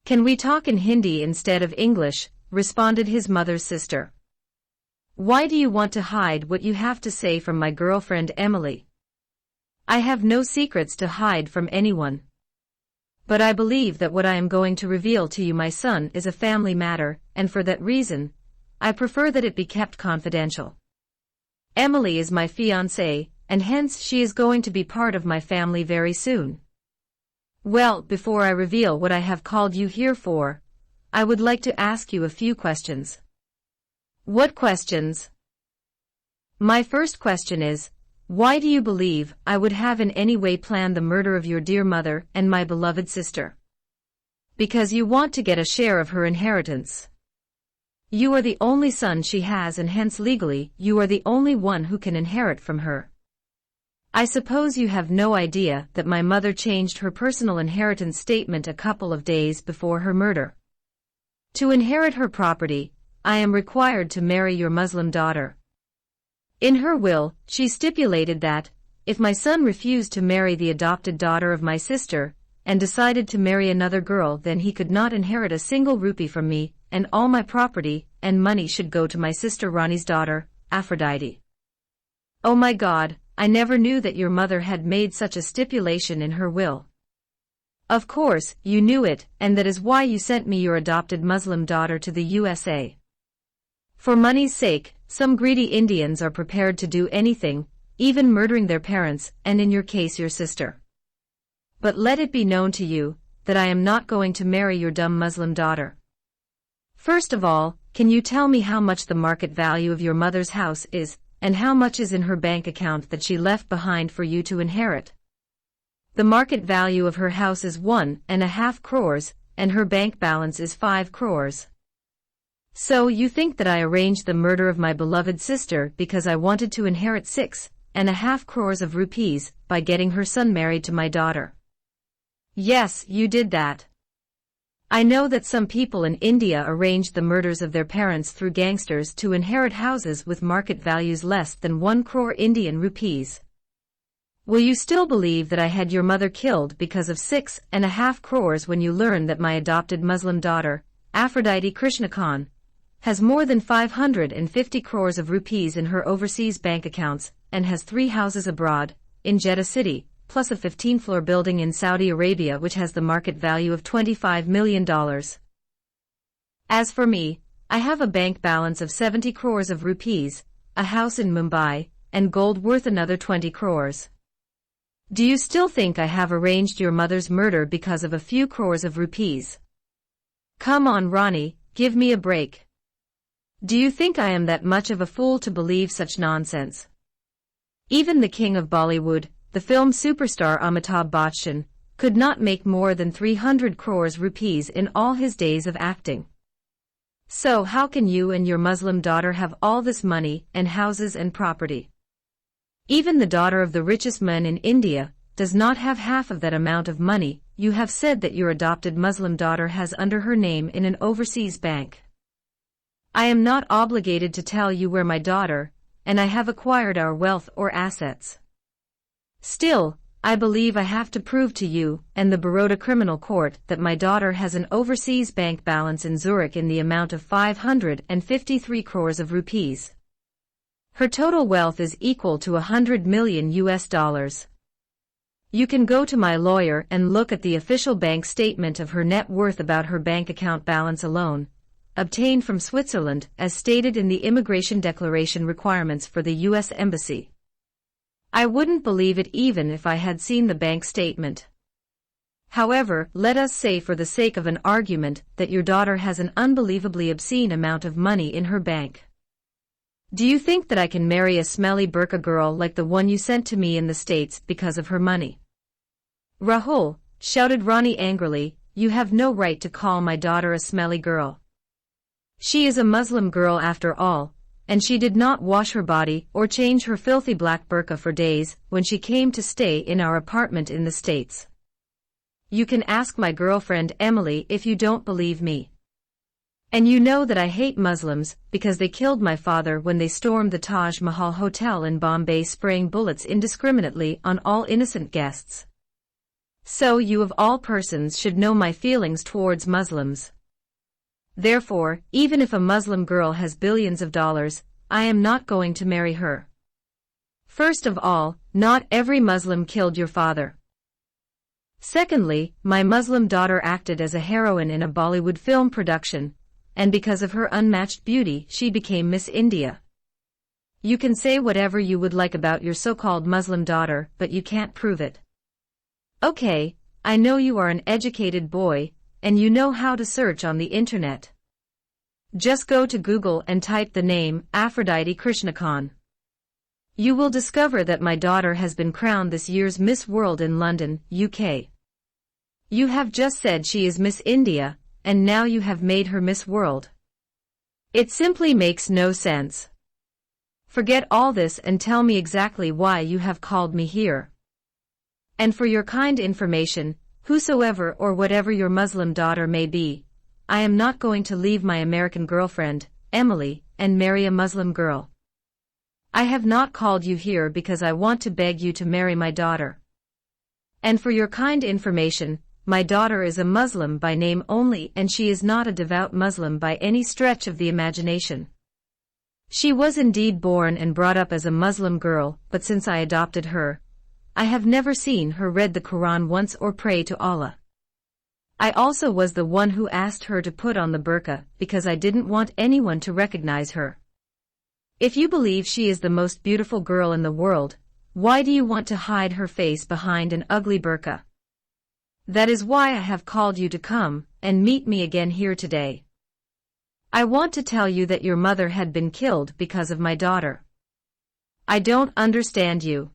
"Can we talk in Hindi instead of English?" responded his mother's sister. "Why do you want to hide what you have to say from my girlfriend Emily?" "I have no secrets to hide from anyone. But I believe that what I am going to reveal to you, my son, is a family matter, and for that reason, I prefer that it be kept confidential. Emily is my fiancée, and hence she is going to be part of my family very soon. Well, before I reveal what I have called you here for, I would like to ask you a few questions." "What questions?" "My first question is, why do you believe I would have in any way planned the murder of your dear mother and my beloved sister?" "Because you want to get a share of her inheritance. You are the only son she has, and hence legally you are the only one who can inherit from her. I suppose you have no idea that my mother changed her personal inheritance statement a couple of days before her murder. To inherit her property, I am required to marry your Muslim daughter. In her will, she stipulated that, if my son refused to marry the adopted daughter of my sister, and decided to marry another girl, then he could not inherit a single rupee from me, and all my property and money should go to my sister Ronnie's daughter, Aphrodite. Oh my God, I never knew that your mother had made such a stipulation in her will." "Of course, you knew it, and that is why you sent me your adopted Muslim daughter to the USA. For money's sake, some greedy Indians are prepared to do anything, even murdering their parents, and in your case your sister. But let it be known to you, that I am not going to marry your dumb Muslim daughter. First of all, can you tell me how much the market value of your mother's house is, and how much is in her bank account that she left behind for you to inherit?" "The market value of her house is 1.5 crores, and her bank balance is 5 crores. So you think that I arranged the murder of my beloved sister because I wanted to inherit 6.5 crores of rupees by getting her son married to my daughter? Yes, you did that. I know that some people in India arranged the murders of their parents through gangsters to inherit houses with market values less than 1 crore Indian rupees. Will you still believe that I had your mother killed because of 6.5 crores when you learn that my adopted Muslim daughter, Aphrodite Krishna Khan, has more than 550 crores of rupees in her overseas bank accounts, and has 3 houses abroad, in Jeddah City, plus a 15-floor building in Saudi Arabia which has the market value of $25 million. As for me, I have a bank balance of 70 crores of rupees, a house in Mumbai, and gold worth another 20 crores. Do you still think I have arranged your mother's murder because of a few crores of rupees? Come on, Ronnie, give me a break. Do you think I am that much of a fool to believe such nonsense? Even the king of Bollywood, the film superstar Amitabh Bachchan, could not make more than 300 crores rupees in all his days of acting. So how can you and your Muslim daughter have all this money and houses and property? Even the daughter of the richest man in India does not have half of that amount of money you have said that your adopted Muslim daughter has under her name in an overseas bank. I am not obligated to tell you where my daughter and I have acquired our wealth or assets. Still, I believe I have to prove to you and the Baroda Criminal Court that my daughter has an overseas bank balance in Zurich in the amount of 553 crores of rupees. Her total wealth is equal to $100 million. You can go to my lawyer and look at the official bank statement of her net worth about her bank account balance alone, obtained from Switzerland as stated in the immigration declaration requirements for the U.S. Embassy. I wouldn't believe it even if I had seen the bank statement. However, let us say for the sake of an argument that your daughter has an unbelievably obscene amount of money in her bank. Do you think that I can marry a smelly burqa girl like the one you sent to me in the States because of her money? Rahul, shouted Ronnie angrily, you have no right to call my daughter a smelly girl. She is a Muslim girl after all, and she did not wash her body or change her filthy black burqa for days when she came to stay in our apartment in the States. You can ask my girlfriend Emily if you don't believe me. And you know that I hate Muslims because they killed my father when they stormed the Taj Mahal Hotel in Bombay, spraying bullets indiscriminately on all innocent guests. So you of all persons should know my feelings towards Muslims. Therefore, even if a Muslim girl has billions of dollars, I am not going to marry her. First of all, not every Muslim killed your father. Secondly, my Muslim daughter acted as a heroine in a Bollywood film production, and because of her unmatched beauty she became Miss India. You can say whatever you would like about your so-called Muslim daughter, but you can't prove it. Okay, I know you are an educated boy, and you know how to search on the internet. Just go to Google and type the name Aphrodite Krishnakhan. You will discover that my daughter has been crowned this year's Miss World in London, UK. You have just said she is Miss India, and now you have made her Miss World. It simply makes no sense. Forget all this and tell me exactly why you have called me here. And for your kind information, whosoever or whatever your Muslim daughter may be, I am not going to leave my American girlfriend, Emily, and marry a Muslim girl. I have not called you here because I want to beg you to marry my daughter. And for your kind information, my daughter is a Muslim by name only, and she is not a devout Muslim by any stretch of the imagination. She was indeed born and brought up as a Muslim girl, but since I adopted her, I have never seen her read the Quran once or pray to Allah. I also was the one who asked her to put on the burqa because I didn't want anyone to recognize her. If you believe she is the most beautiful girl in the world, why do you want to hide her face behind an ugly burqa? That is why I have called you to come and meet me again here today. I want to tell you that your mother had been killed because of my daughter. I don't understand you.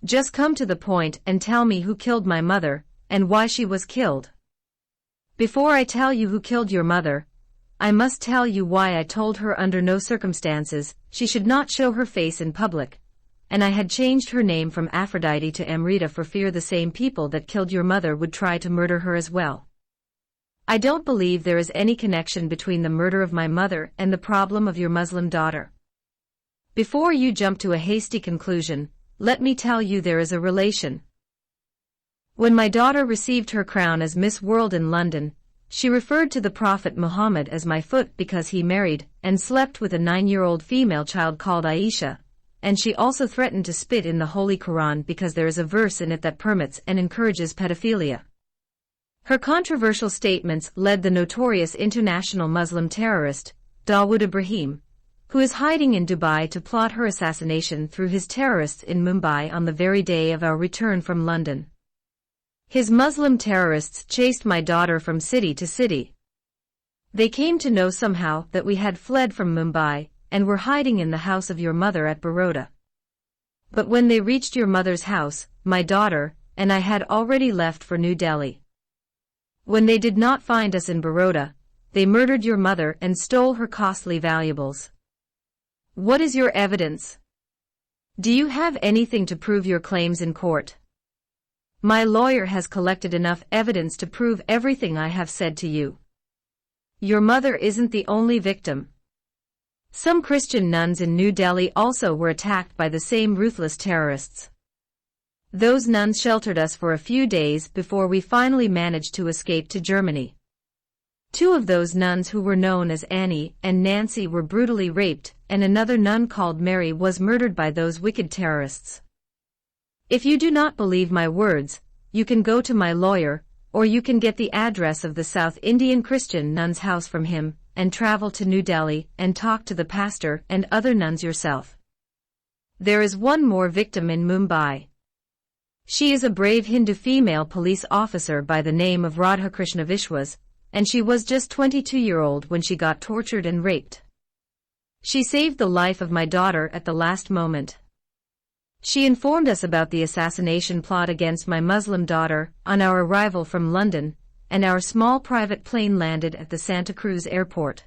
Just come to the point and tell me who killed my mother and why she was killed. Before I tell you who killed your mother, I must tell you why I told her under no circumstances she should not show her face in public, and I had changed her name from Aphrodite to Amrita for fear the same people that killed your mother would try to murder her as well. I don't believe there is any connection between the murder of my mother and the problem of your Muslim daughter. Before you jump to a hasty conclusion, let me tell you there is a relation. When my daughter received her crown as Miss World in London, she referred to the Prophet Muhammad as my foot because he married and slept with a 9-year-old female child called Aisha, and she also threatened to spit in the Holy Quran because there is a verse in it that permits and encourages pedophilia. Her controversial statements led the notorious international Muslim terrorist, Dawood Ibrahim, who is hiding in Dubai, to plot her assassination through his terrorists in Mumbai on the very day of our return from London. His Muslim terrorists chased my daughter from city to city. They came to know somehow that we had fled from Mumbai and were hiding in the house of your mother at Baroda. But when they reached your mother's house, my daughter and I had already left for New Delhi. When they did not find us in Baroda, they murdered your mother and stole her costly valuables. What is your evidence? Do you have anything to prove your claims in court? My lawyer has collected enough evidence to prove everything I have said to you. Your mother isn't the only victim. Some Christian nuns in New Delhi also were attacked by the same ruthless terrorists. Those nuns sheltered us for a few days before we finally managed to escape to Germany. 2 of those nuns, who were known as Annie and Nancy, were brutally raped, and another nun called Mary was murdered by those wicked terrorists. If you do not believe my words, you can go to my lawyer, or you can get the address of the South Indian Christian nun's house from him, and travel to New Delhi and talk to the pastor and other nuns yourself. There is one more victim in Mumbai. She is a brave Hindu female police officer by the name of Radhakrishna Vishwas, and she was just 22-year-old when she got tortured and raped. She saved the life of my daughter at the last moment. She informed us about the assassination plot against my Muslim daughter on our arrival from London, and our small private plane landed at the Santa Cruz airport.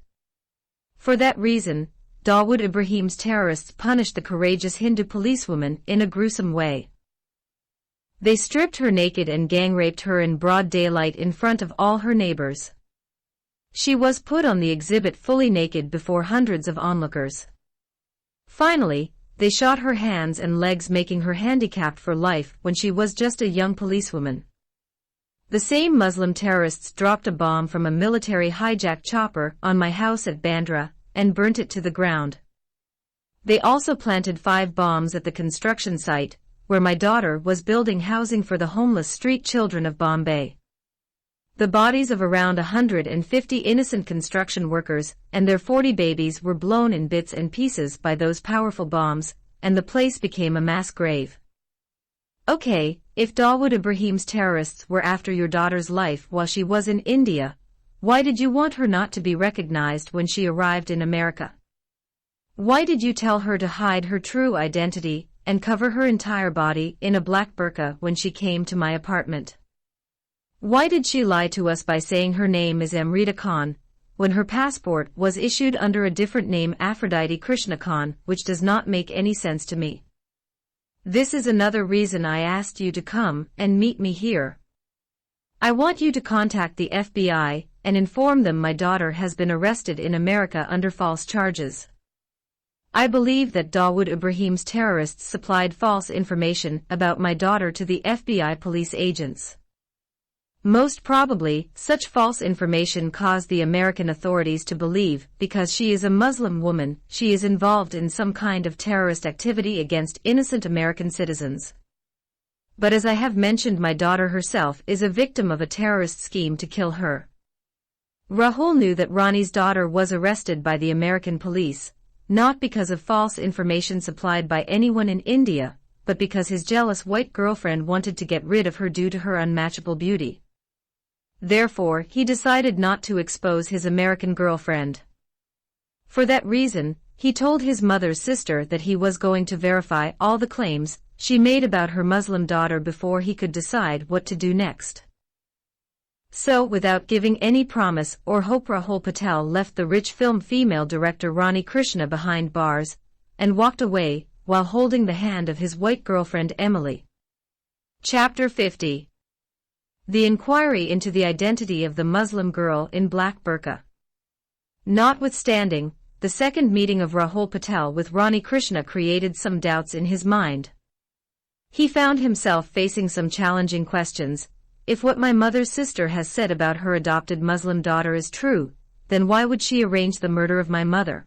For that reason, Dawood Ibrahim's terrorists punished the courageous Hindu policewoman in a gruesome way. They stripped her naked and gang-raped her in broad daylight in front of all her neighbors. She was put on the exhibit fully naked before hundreds of onlookers. Finally, they shot her hands and legs, making her handicapped for life when she was just a young policewoman. The same Muslim terrorists dropped a bomb from a military hijack chopper on my house at Bandra and burnt it to the ground. They also planted 5 bombs at the construction site, where my daughter was building housing for the homeless street children of Bombay. The bodies of around 150 innocent construction workers and their 40 babies were blown in bits and pieces by those powerful bombs, and the place became a mass grave. Okay, if Dawood Ibrahim's terrorists were after your daughter's life while she was in India, why did you want her not to be recognized when she arrived in America? Why did you tell her to hide her true identity and cover her entire body in a black burqa when she came to my apartment? Why did she lie to us by saying her name is Amrita Khan, when her passport was issued under a different name, Aphrodite Krishna Khan, which does not make any sense to me? This is another reason I asked you to come and meet me here. I want you to contact the FBI and inform them my daughter has been arrested in America under false charges. I believe that Dawood Ibrahim's terrorists supplied false information about my daughter to the FBI police agents. Most probably, such false information caused the American authorities to believe, because she is a Muslim woman, she is involved in some kind of terrorist activity against innocent American citizens. But as I have mentioned, my daughter herself is a victim of a terrorist scheme to kill her. Rahul knew that Ronnie's daughter was arrested by the American police, not because of false information supplied by anyone in India, but because his jealous white girlfriend wanted to get rid of her due to her unmatchable beauty. Therefore, he decided not to expose his American girlfriend. For that reason, he told his mother's sister that he was going to verify all the claims she made about her Muslim daughter before he could decide what to do next. So, without giving any promise or hope, Rahul Patel left the rich film female director Ronnie Krishna behind bars and walked away while holding the hand of his white girlfriend Emily. Chapter 50. The inquiry into the identity of the Muslim girl in black burqa. Notwithstanding, the second meeting of Rahul Patel with Ronnie Krishna created some doubts in his mind. He found himself facing some challenging questions. If what my mother's sister has said about her adopted Muslim daughter is true, then why would she arrange the murder of my mother?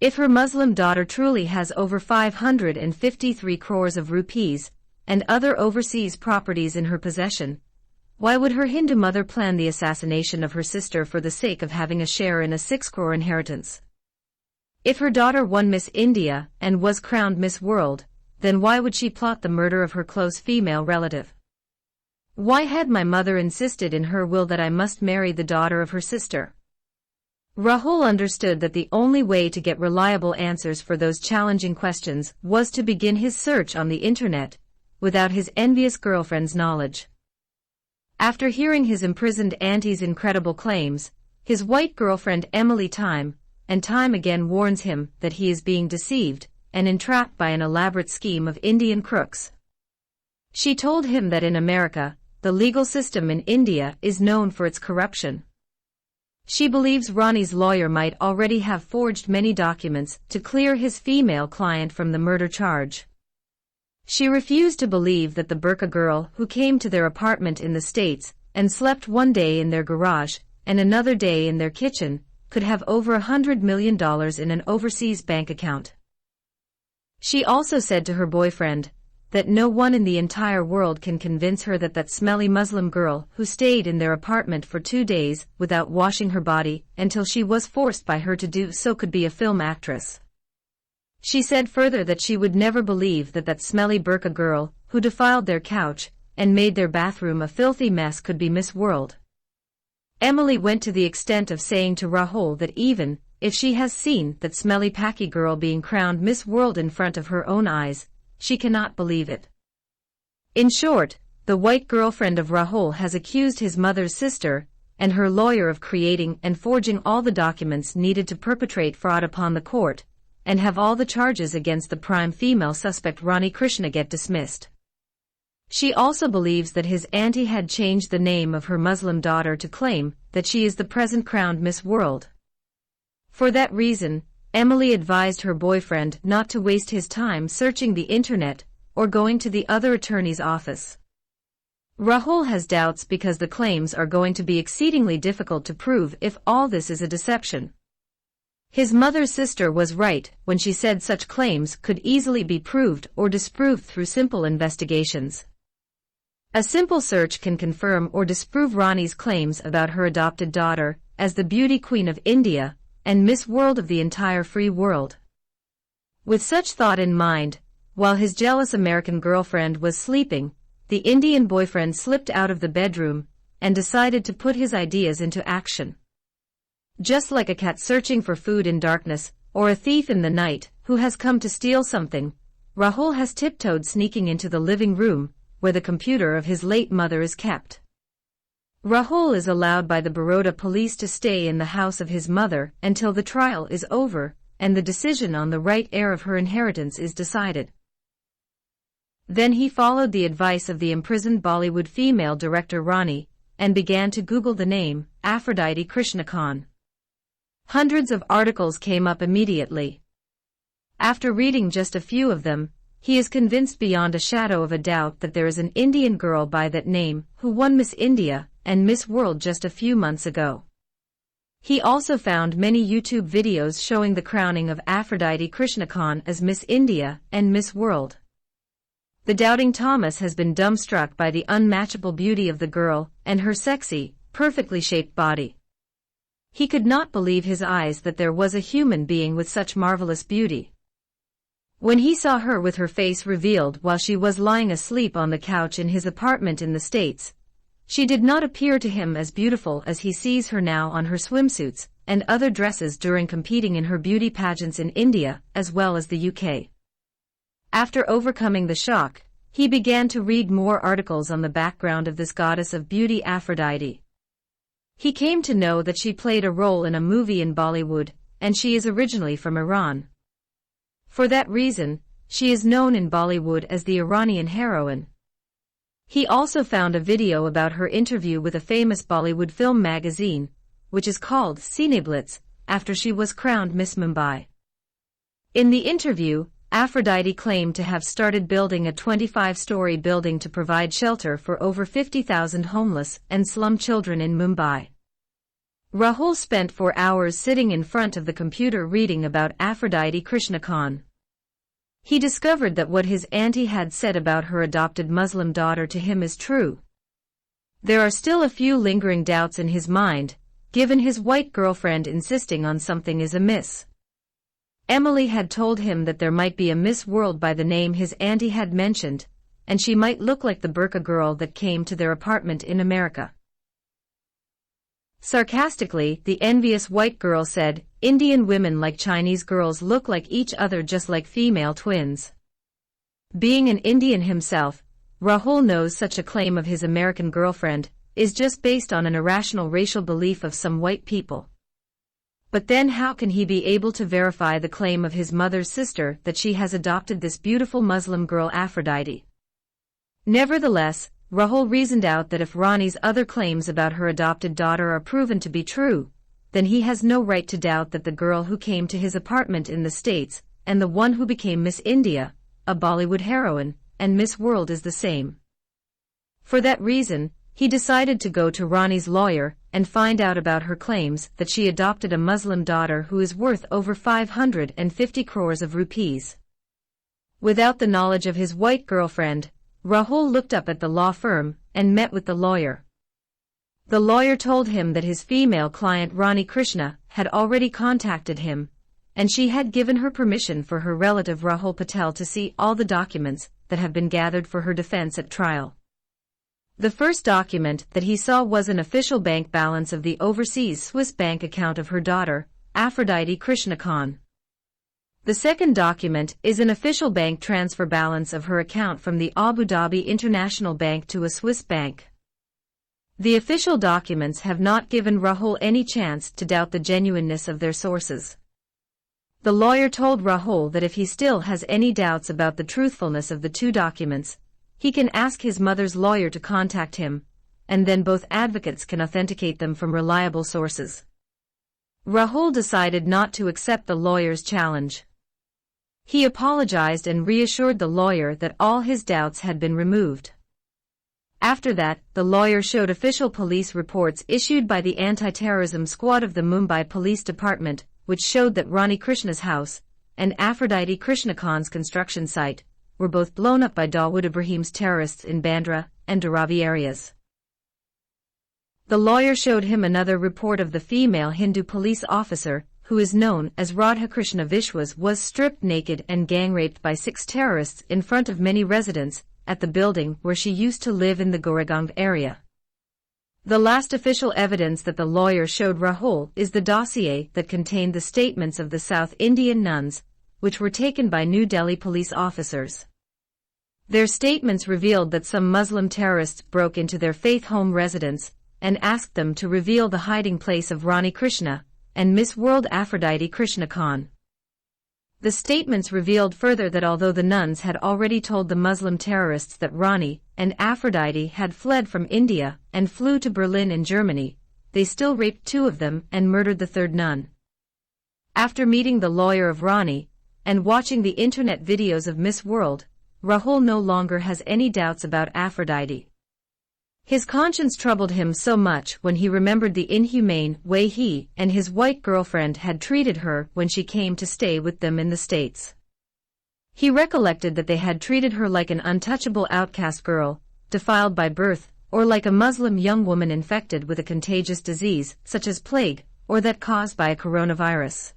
If her Muslim daughter truly has over 553 crores of rupees and other overseas properties in her possession, why would her Hindu mother plan the assassination of her sister for the sake of having a share in a 6 crore inheritance? If her daughter won Miss India and was crowned Miss World, then why would she plot the murder of her close female relative? Why had my mother insisted in her will that I must marry the daughter of her sister? Rahul understood that the only way to get reliable answers for those challenging questions was to begin his search on the internet, without his envious girlfriend's knowledge. After hearing his imprisoned auntie's incredible claims, his white girlfriend Emily time and time again warns him that he is being deceived and entrapped by an elaborate scheme of Indian crooks. She told him that in America, the legal system in India is known for its corruption. She believes Ronnie's lawyer might already have forged many documents to clear his female client from the murder charge. She refused to believe that the Burqa girl who came to their apartment in the States and slept one day in their garage and another day in their kitchen could have over $100 million in an overseas bank account. She also said to her boyfriend that no one in the entire world can convince her that that smelly Muslim girl who stayed in their apartment for 2 days without washing her body until she was forced by her to do so could be a film actress. She said further that she would never believe that that smelly Burqa girl who defiled their couch and made their bathroom a filthy mess could be Miss World. Emily went to the extent of saying to Rahul that even if she has seen that smelly Paki girl being crowned Miss World in front of her own eyes, she cannot believe it. In short, the white girlfriend of Rahul has accused his mother's sister and her lawyer of creating and forging all the documents needed to perpetrate fraud upon the court, and have all the charges against the prime female suspect Ronnie Krishna get dismissed. She also believes that his auntie had changed the name of her Muslim daughter to claim that she is the present crowned Miss World. For that reason, Emily advised her boyfriend not to waste his time searching the internet or going to the other attorney's office. Rahul has doubts because the claims are going to be exceedingly difficult to prove if all this is a deception. His mother's sister was right when she said such claims could easily be proved or disproved through simple investigations. A simple search can confirm or disprove Ronnie's claims about her adopted daughter as the beauty queen of India and Miss World of the entire free world. With such thought in mind, while his jealous American girlfriend was sleeping, the Indian boyfriend slipped out of the bedroom and decided to put his ideas into action. Just like a cat searching for food in darkness, or a thief in the night who has come to steal something, Rahul has tiptoed sneaking into the living room where the computer of his late mother is kept. Rahul is allowed by the Baroda police to stay in the house of his mother until the trial is over and the decision on the right heir of her inheritance is decided. Then he followed the advice of the imprisoned Bollywood female director Ronnie and began to Google the name Aphrodite Krishna Khan. Hundreds of articles came up immediately. After reading just a few of them, he is convinced beyond a shadow of a doubt that there is an Indian girl by that name who won Miss India and Miss World just a few months ago. He also found many YouTube videos showing the crowning of Aphrodite Krishna Khan as Miss India and Miss World. The doubting Thomas has been dumbstruck by the unmatchable beauty of the girl and her sexy, perfectly shaped body. He could not believe his eyes that there was a human being with such marvelous beauty. When he saw her with her face revealed while she was lying asleep on the couch in his apartment in the States, she did not appear to him as beautiful as he sees her now on her swimsuits and other dresses during competing in her beauty pageants in India as well as the UK. After overcoming the shock, he began to read more articles on the background of this goddess of beauty Aphrodite. He came to know that she played a role in a movie in Bollywood, and she is originally from Iran. For that reason, she is known in Bollywood as the Iranian heroine. He also found a video about her interview with a famous Bollywood film magazine, which is called Cineblitz, after she was crowned Miss Mumbai. In the interview, Aphrodite claimed to have started building a 25-story building to provide shelter for over 50,000 homeless and slum children in Mumbai. Rahul spent 4 hours sitting in front of the computer reading about Aphrodite Krishna Khan. He discovered that what his auntie had said about her adopted Muslim daughter to him is true. There are still a few lingering doubts in his mind, given his white girlfriend insisting on something is amiss. Emily had told him that there might be a Miss World by the name his auntie had mentioned, and she might look like the burqa girl that came to their apartment in America. Sarcastically, the envious white girl said, "Indian women like Chinese girls look like each other just like female twins." Being an Indian himself, Rahul knows such a claim of his American girlfriend is just based on an irrational racial belief of some white people. But then how can he be able to verify the claim of his mother's sister that she has adopted this beautiful Muslim girl Aphrodite? Nevertheless, Rahul reasoned out that if Rani's other claims about her adopted daughter are proven to be true, then he has no right to doubt that the girl who came to his apartment in the States, and the one who became Miss India, a Bollywood heroine, and Miss World is the same. For that reason, he decided to go to Rani's lawyer and find out about her claims that she adopted a Muslim daughter who is worth over 550 crores of rupees. Without the knowledge of his white girlfriend, Rahul looked up at the law firm and met with the lawyer. The lawyer told him that his female client Rani Krishna had already contacted him, and she had given her permission for her relative Rahul Patel to see all the documents that have been gathered for her defense at trial. The first document that he saw was an official bank balance of the overseas Swiss bank account of her daughter, Aphrodite Krishna Khan. The second document is an official bank transfer balance of her account from the Abu Dhabi International Bank to a Swiss bank. The official documents have not given Rahul any chance to doubt the genuineness of their sources. The lawyer told Rahul that if he still has any doubts about the truthfulness of the two documents, he can ask his mother's lawyer to contact him, and then both advocates can authenticate them from reliable sources. Rahul decided not to accept the lawyer's challenge. He apologized and reassured the lawyer that all his doubts had been removed. After that, the lawyer showed official police reports issued by the anti-terrorism squad of the Mumbai Police Department, which showed that Rani Krishna's house and Aphrodite Krishna Khan's construction site were both blown up by Dawood Ibrahim's terrorists in Bandra and Dharavi areas. The lawyer showed him another report of the female Hindu police officer, who is known as Radha Krishna Vishwas, was stripped naked and gang-raped by 6 terrorists in front of many residents at the building where she used to live in the Goregaon area. The last official evidence that the lawyer showed Rahul is the dossier that contained the statements of the South Indian nuns, which were taken by New Delhi police officers. Their statements revealed that some Muslim terrorists broke into their faith home residence and asked them to reveal the hiding place of Rani Krishna and Miss World Aphrodite Krishna Khan. The statements revealed further that although the nuns had already told the Muslim terrorists that Rani and Aphrodite had fled from India and flew to Berlin in Germany, they still raped 2 of them and murdered the 3rd nun. After meeting the lawyer of Rani and watching the internet videos of Miss World, Rahul no longer has any doubts about Aphrodite. His conscience troubled him so much when he remembered the inhumane way he and his white girlfriend had treated her when she came to stay with them in the States. He recollected that they had treated her like an untouchable outcast girl, defiled by birth, or like a Muslim young woman infected with a contagious disease, such as plague, or that caused by a coronavirus.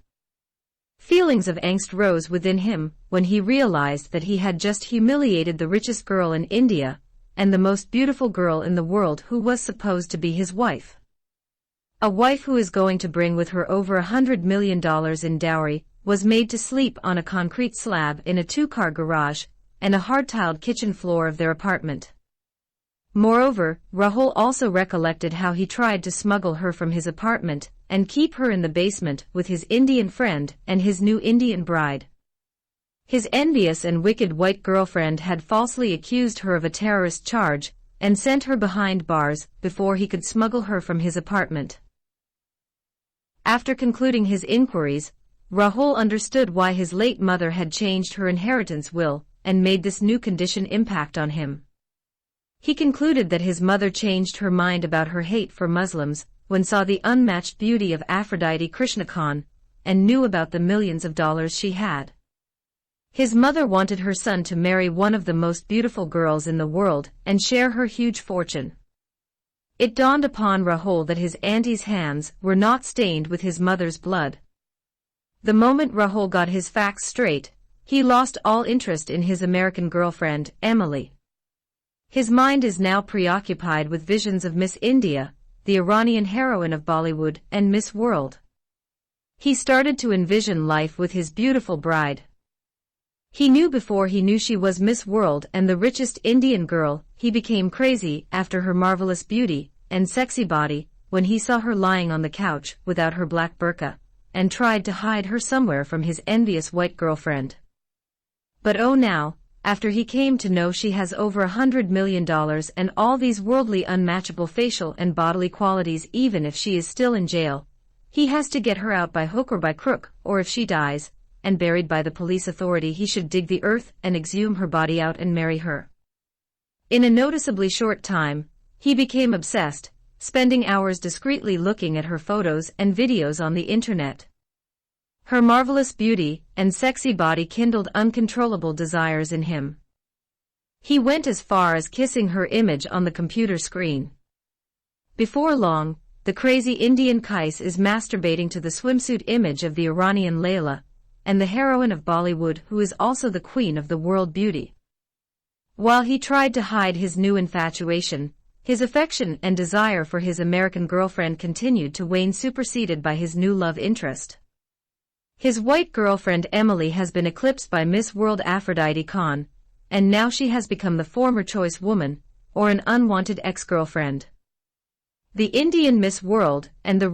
Feelings of angst rose within him when he realized that he had just humiliated the richest girl in India and the most beautiful girl in the world who was supposed to be his wife. A wife who is going to bring with her over $100 million in dowry was made to sleep on a concrete slab in a 2-car garage and a hard-tiled kitchen floor of their apartment. Moreover, Rahul also recollected how he tried to smuggle her from his apartment and keep her in the basement with his Indian friend and his new Indian bride. His envious and wicked white girlfriend had falsely accused her of a terrorist charge and sent her behind bars before he could smuggle her from his apartment. After concluding his inquiries, Rahul understood why his late mother had changed her inheritance will and made this new condition impact on him. He concluded that his mother changed her mind about her hate for Muslims when saw the unmatched beauty of Aphrodite Krishnakhan, and knew about the millions of dollars she had. His mother wanted her son to marry one of the most beautiful girls in the world and share her huge fortune. It dawned upon Rahul that his auntie's hands were not stained with his mother's blood. The moment Rahul got his facts straight, he lost all interest in his American girlfriend, Emily. His mind is now preoccupied with visions of Miss India, the Iranian heroine of Bollywood, and Miss World. He started to envision life with his beautiful bride. He knew before he knew she was Miss World and the richest Indian girl. He became crazy after her marvelous beauty and sexy body when he saw her lying on the couch without her black burqa, and tried to hide her somewhere from his envious white girlfriend. But oh now, after he came to know she has over $100 million and all these worldly unmatchable facial and bodily qualities, even if she is still in jail, he has to get her out by hook or by crook, or if she dies, and buried by the police authority, he should dig the earth and exhume her body out and marry her. In a noticeably short time, he became obsessed, spending hours discreetly looking at her photos and videos on the internet. Her marvelous beauty and sexy body kindled uncontrollable desires in him. He went as far as kissing her image on the computer screen. Before long, the crazy Indian Kais is masturbating to the swimsuit image of the Iranian Layla, and the heroine of Bollywood, who is also the queen of the world beauty. While he tried to hide his new infatuation, his affection and desire for his American girlfriend continued to wane, superseded by his new love interest. His white girlfriend Emily has been eclipsed by Miss World Aphrodite Khan, and now she has become the former choice woman, or an unwanted ex-girlfriend. The Indian Miss World and the